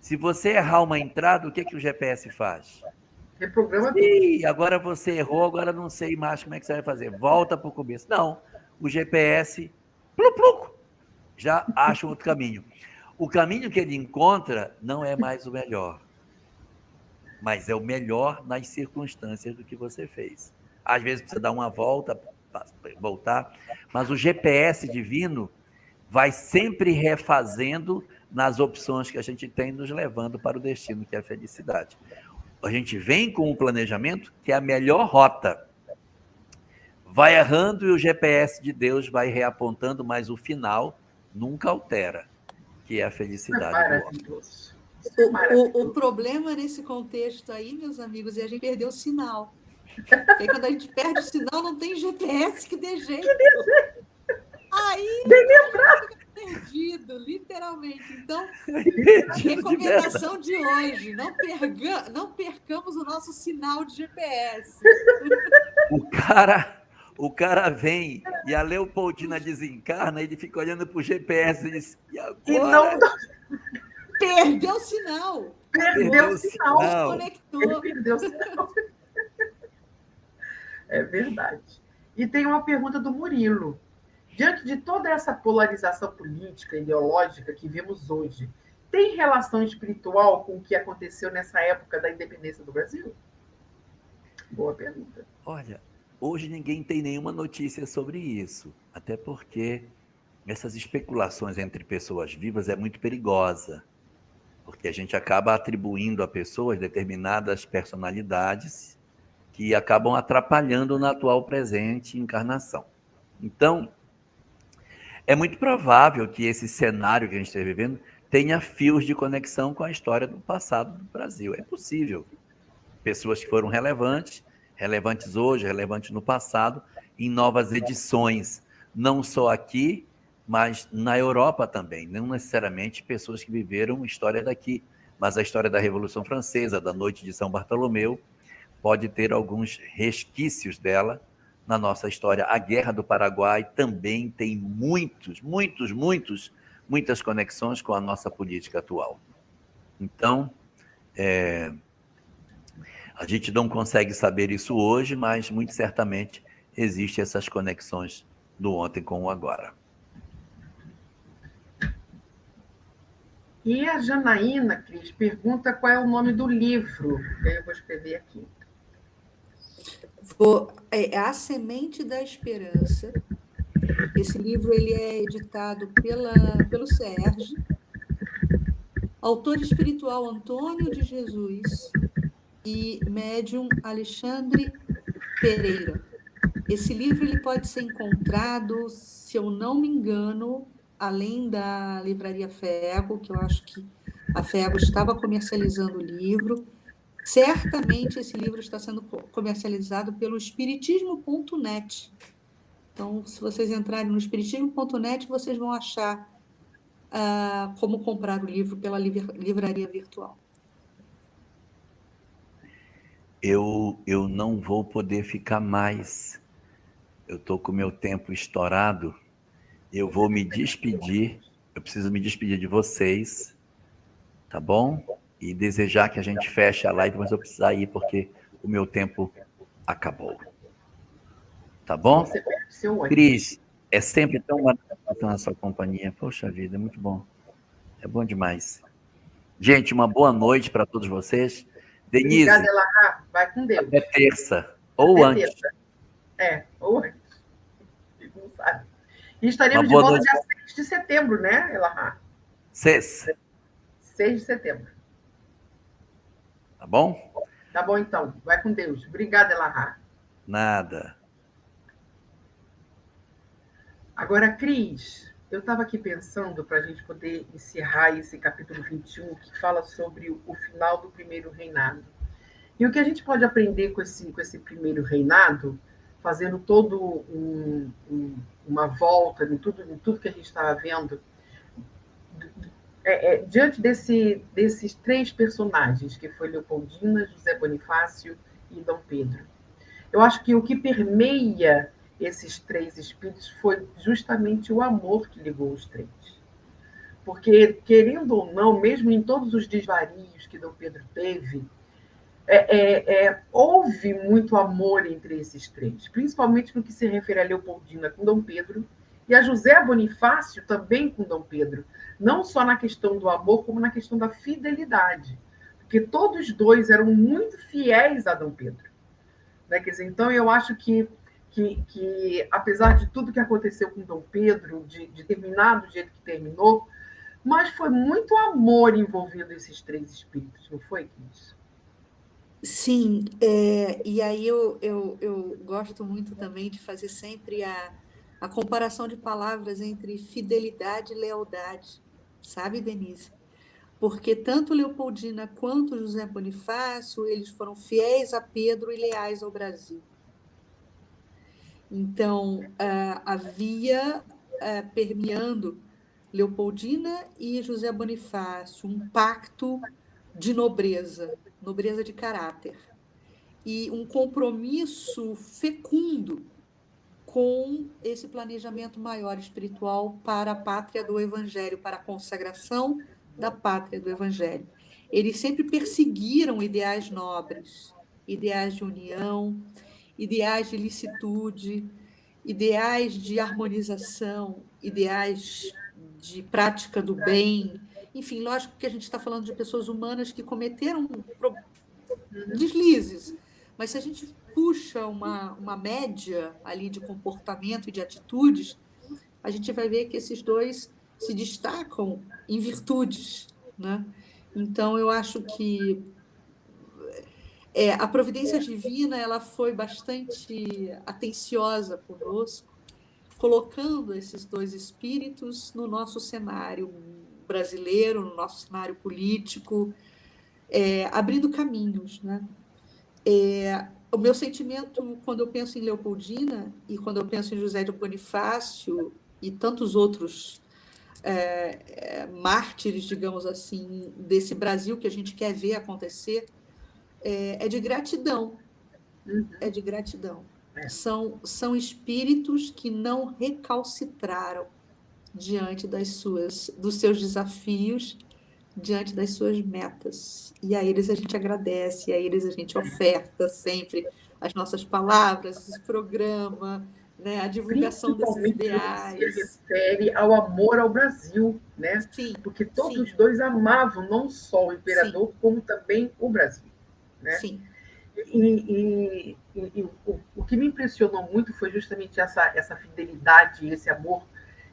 Se você errar uma entrada, o que o GPS faz? Reprograma tudo. Agora você errou, agora não sei mais como é que você vai fazer. Volta para o começo. Não, o GPS, já acha outro caminho. O caminho que ele encontra não é mais o melhor, mas é o melhor nas circunstâncias do que você fez. Às vezes precisa dar uma volta, voltar, mas o GPS divino vai sempre refazendo nas opções que a gente tem, nos levando para o destino, que é a felicidade. A gente vem com um planejamento que é a melhor rota. Vai errando e o GPS de Deus vai reapontando, mas o final nunca altera, que é a felicidade do homem. O problema nesse contexto aí, meus amigos, é a gente perder o sinal. Porque quando a gente perde o sinal, não tem GPS que dê jeito. Aí fica perdido, literalmente. Então, recomendação de hoje, não percamos o nosso sinal de GPS. O cara vem e a Leopoldina desencarna, ele fica olhando para o GPS e diz, e agora? Perdeu o sinal. Perdeu o sinal. Desconectou. Ele perdeu o sinal. É verdade. E tem uma pergunta do Murilo. Diante de toda essa polarização política, ideológica que vemos hoje, tem relação espiritual com o que aconteceu nessa época da independência do Brasil? Boa pergunta. Olha, hoje ninguém tem nenhuma notícia sobre isso, até porque essas especulações entre pessoas vivas é muito perigosa, porque a gente acaba atribuindo a pessoas determinadas personalidades que acabam atrapalhando na atual presente encarnação. Então, é muito provável que esse cenário que a gente está vivendo tenha fios de conexão com a história do passado do Brasil. É possível. Pessoas que foram relevantes hoje, relevantes no passado, em novas edições, não só aqui, mas na Europa também. Não necessariamente pessoas que viveram história daqui, mas a história da Revolução Francesa, da Noite de São Bartolomeu, pode ter alguns resquícios dela na nossa história. A Guerra do Paraguai também tem muitas conexões com a nossa política atual. Então, a gente não consegue saber isso hoje, mas muito certamente existem essas conexões do ontem com o agora. E a Janaína, Cris, pergunta qual é o nome do livro. Eu vou escrever aqui. A Semente da Esperança. Esse livro ele é editado pelo SERJ. Autor espiritual Antônio de Jesus e médium Alexandre Pereira. Esse livro ele pode ser encontrado, se eu não me engano, além da Livraria Febo, que eu acho que a Febo estava comercializando o livro. Certamente esse livro está sendo comercializado pelo espiritismo.net. Então, se vocês entrarem no espiritismo.net, vocês vão achar como comprar o livro pela livraria virtual. Eu não vou poder ficar mais. Eu estou com o meu tempo estourado. Eu vou me despedir. Eu preciso me despedir de vocês, tá bom? E desejar que a gente feche a live, mas eu precisar ir porque o meu tempo acabou. Tá bom? Cris, é sempre tão maravilhoso na sua companhia. Poxa vida, é muito bom. É bom demais. Gente, uma boa noite para todos vocês. Denise, Obrigada, Elahá. Vai com Deus. até terça, ou Até antes. terça. Ou antes. Não sabe. E Uma estaremos de boa volta noite. dia 6 de setembro, né, Elahá? 6, 6 de setembro. tá bom? Tá bom, então. Vai com Deus. Obrigada, Elahá. Nada. Agora, Cris, eu estava aqui pensando para a gente poder encerrar esse capítulo 21, que fala sobre o final do primeiro reinado. E o que a gente pode aprender com esse primeiro reinado, fazendo todo uma volta em tudo que a gente estava vendo, diante desses três personagens, que foi Leopoldina, José Bonifácio e Dom Pedro. Eu acho que o que permeia esses três espíritos foi justamente o amor que ligou os três. Porque, querendo ou não, mesmo em todos os desvarios que Dom Pedro teve, houve muito amor entre esses três, principalmente no que se refere a Leopoldina com Dom Pedro e a José Bonifácio também com Dom Pedro, não só na questão do amor, como na questão da fidelidade, porque todos dois eram muito fiéis a Dom Pedro. Né? Quer dizer, então, eu acho que apesar de tudo que aconteceu com Dom Pedro, de terminar do jeito que terminou, mas foi muito amor envolvido esses três espíritos, não foi, Cris? Sim, e aí eu gosto muito também de fazer sempre a comparação de palavras entre fidelidade e lealdade, sabe, Denise? Porque tanto Leopoldina quanto José Bonifácio, eles foram fiéis a Pedro e leais ao Brasil. Então, havia permeando Leopoldina e José Bonifácio um pacto de nobreza de caráter, e um compromisso fecundo com esse planejamento maior espiritual para a pátria do Evangelho, para a consagração da pátria do Evangelho. Eles sempre perseguiram ideais nobres, ideais de união, ideais de licitude, ideais de harmonização, ideais de prática do bem. Enfim, lógico que a gente está falando de pessoas humanas que cometeram deslizes, mas se a gente puxa uma média ali de comportamento e de atitudes, a gente vai ver que esses dois se destacam em virtudes, né? Então, eu acho que a providência divina ela foi bastante atenciosa conosco, colocando esses dois espíritos no nosso cenário brasileiro, no nosso cenário político, abrindo caminhos, né? O meu sentimento, quando eu penso em Leopoldina e quando eu penso em José de Bonifácio e tantos outros mártires, digamos assim, desse Brasil que a gente quer ver acontecer, é de gratidão. É de gratidão. São espíritos que não recalcitraram diante dos seus desafios, diante das suas metas. E a eles a gente agradece, a eles a gente oferta sempre as nossas palavras, esse programa, né, a divulgação desses Principalmente no que se ideais. refere ao amor ao Brasil, né? Sim, Porque todos sim, os dois amavam não só o sim, imperador, como também o Brasil, né? sim. E o que me impressionou muito foi justamente essa fidelidade, esse amor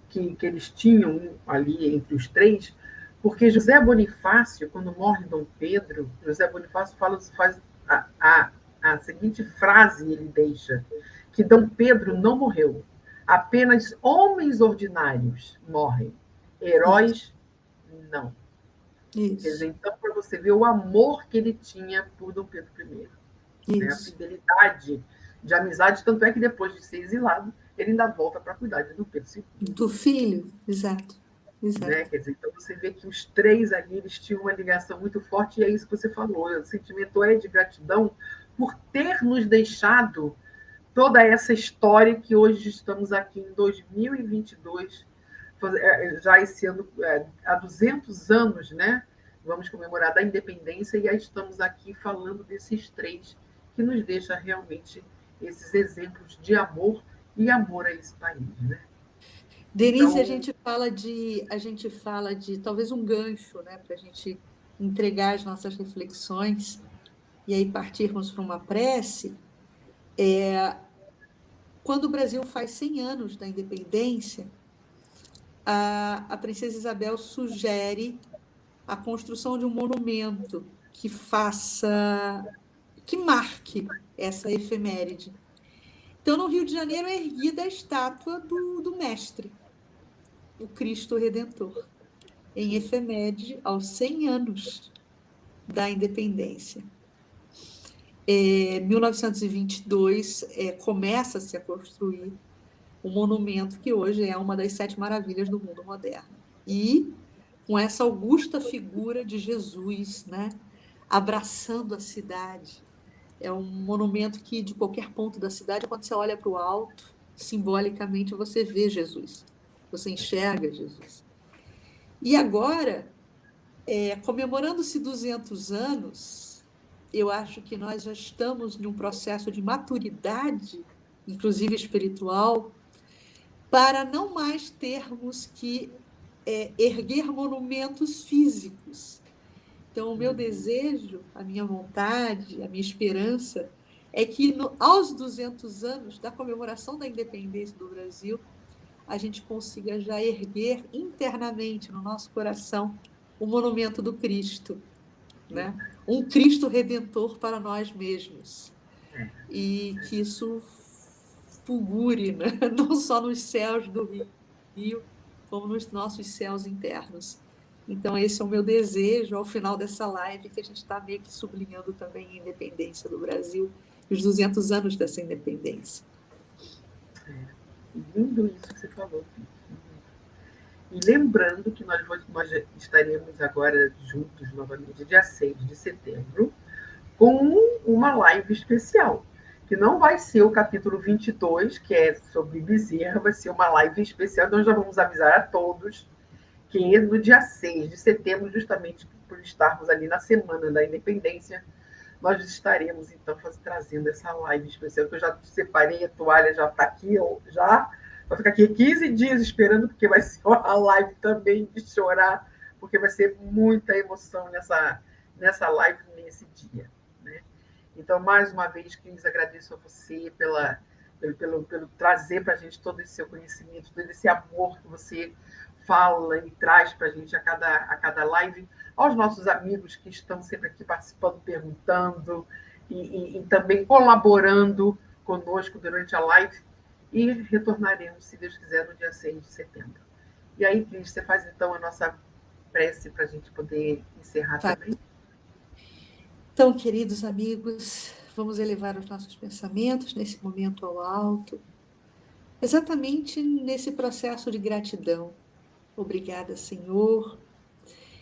que eles tinham ali entre os três, porque José Bonifácio, quando morre Dom Pedro, José Bonifácio faz a seguinte frase, ele deixa, que Dom Pedro não morreu, apenas homens ordinários morrem, heróis não. Quer dizer, Isso, então, para você ver o amor que ele tinha por Dom Pedro I, né? A isso. fidelidade de amizade, tanto é que depois de ser exilado, ele ainda volta para cuidar de Dom Pedro II. Do filho, exato, Né? exato. Quer dizer, então você vê que os três ali eles tinham uma ligação muito forte, e é isso que você falou. O sentimento é de gratidão por ter nos deixado toda essa história que hoje estamos aqui em 2022, já esse ano, há 200 anos, né? Vamos comemorar da independência, e aí estamos aqui falando desses três que nos deixa realmente esses exemplos de amor e amor a esse país, né? Denise, Então, a gente fala de talvez um gancho, né, para a gente entregar as nossas reflexões e aí partirmos para uma prece, quando o Brasil faz 100 anos da independência, a princesa Isabel sugere a construção de um monumento que marque essa efeméride. Então, no Rio de Janeiro é erguida a estátua do mestre, o Cristo Redentor, em efeméride aos 100 anos da independência. Em 1922, começa-se a construir um monumento que hoje é uma das 7 maravilhas do mundo moderno. E com essa augusta figura de Jesus, né, abraçando a cidade. É um monumento que, de qualquer ponto da cidade, quando você olha para o alto, simbolicamente você vê Jesus, você enxerga Jesus. E agora, comemorando-se 200 anos, eu acho que nós já estamos num processo de maturidade, inclusive espiritual, para não mais termos que erguer monumentos físicos. Então, o meu desejo, a minha vontade, a minha esperança é que aos 200 anos da comemoração da independência do Brasil, a gente consiga já erguer internamente no nosso coração o monumento do Cristo, né? Um Cristo Redentor para nós mesmos. E que isso fulgure, né? Não só nos céus do Rio, como nos nossos céus internos. Então, esse é o meu desejo ao final dessa live, que a gente está meio que sublinhando também a independência do Brasil, os 200 anos dessa independência. Lindo isso que você falou. E lembrando que nós estaremos agora juntos novamente, dia 6 de setembro, com uma live especial, que não vai ser o capítulo 22, que é sobre Bezerra, vai ser uma live especial, então já vamos avisar a todos que no dia 6 de setembro, justamente por estarmos ali na Semana da Independência, nós estaremos, então, trazendo essa live especial, que eu já separei, a toalha já está aqui, vai ficar aqui 15 dias esperando, porque vai ser uma live também de chorar, porque vai ser muita emoção nessa live, nesse dia. Né? Então, mais uma vez, Cris, agradeço a você pelo trazer para a gente todo esse seu conhecimento, todo esse amor que você fala e traz para a gente a cada live, aos nossos amigos que estão sempre aqui participando, perguntando e também colaborando conosco durante a live, e retornaremos, se Deus quiser, no dia 6 de setembro. E aí, Cris, você faz então a nossa prece para a gente poder encerrar também? Então, queridos amigos, vamos elevar os nossos pensamentos nesse momento ao alto, exatamente nesse processo de gratidão. Obrigada, Senhor,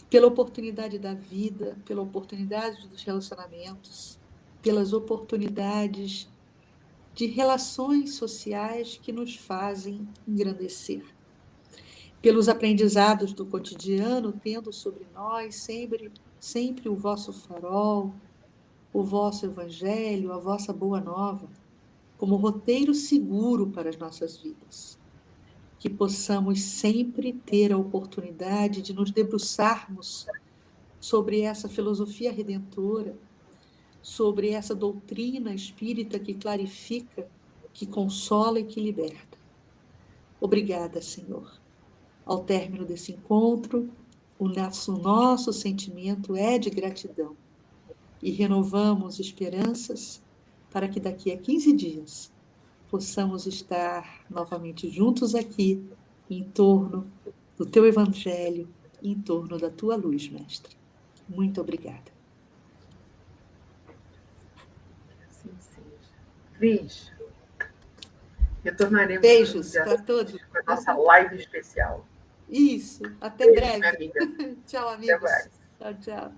pela oportunidade da vida, pela oportunidade dos relacionamentos, pelas oportunidades de relações sociais que nos fazem engrandecer, pelos aprendizados do cotidiano, tendo sobre nós sempre o vosso farol, o vosso evangelho, a vossa boa nova, como roteiro seguro para as nossas vidas. Que possamos sempre ter a oportunidade de nos debruçarmos sobre essa filosofia redentora, sobre essa doutrina espírita que clarifica, que consola e que liberta. Obrigada, Senhor. Ao término desse encontro, o nosso sentimento é de gratidão e renovamos esperanças para que daqui a 15 dias possamos estar novamente juntos aqui, em torno do teu evangelho, em torno da tua luz, Mestre. Muito obrigada. Assim seja. Cris, retornaremos. Beijos para todos. Com a nossa live especial. Isso, até Beijo, breve. minha amiga. Tchau, amigos. Até mais. Tchau, tchau.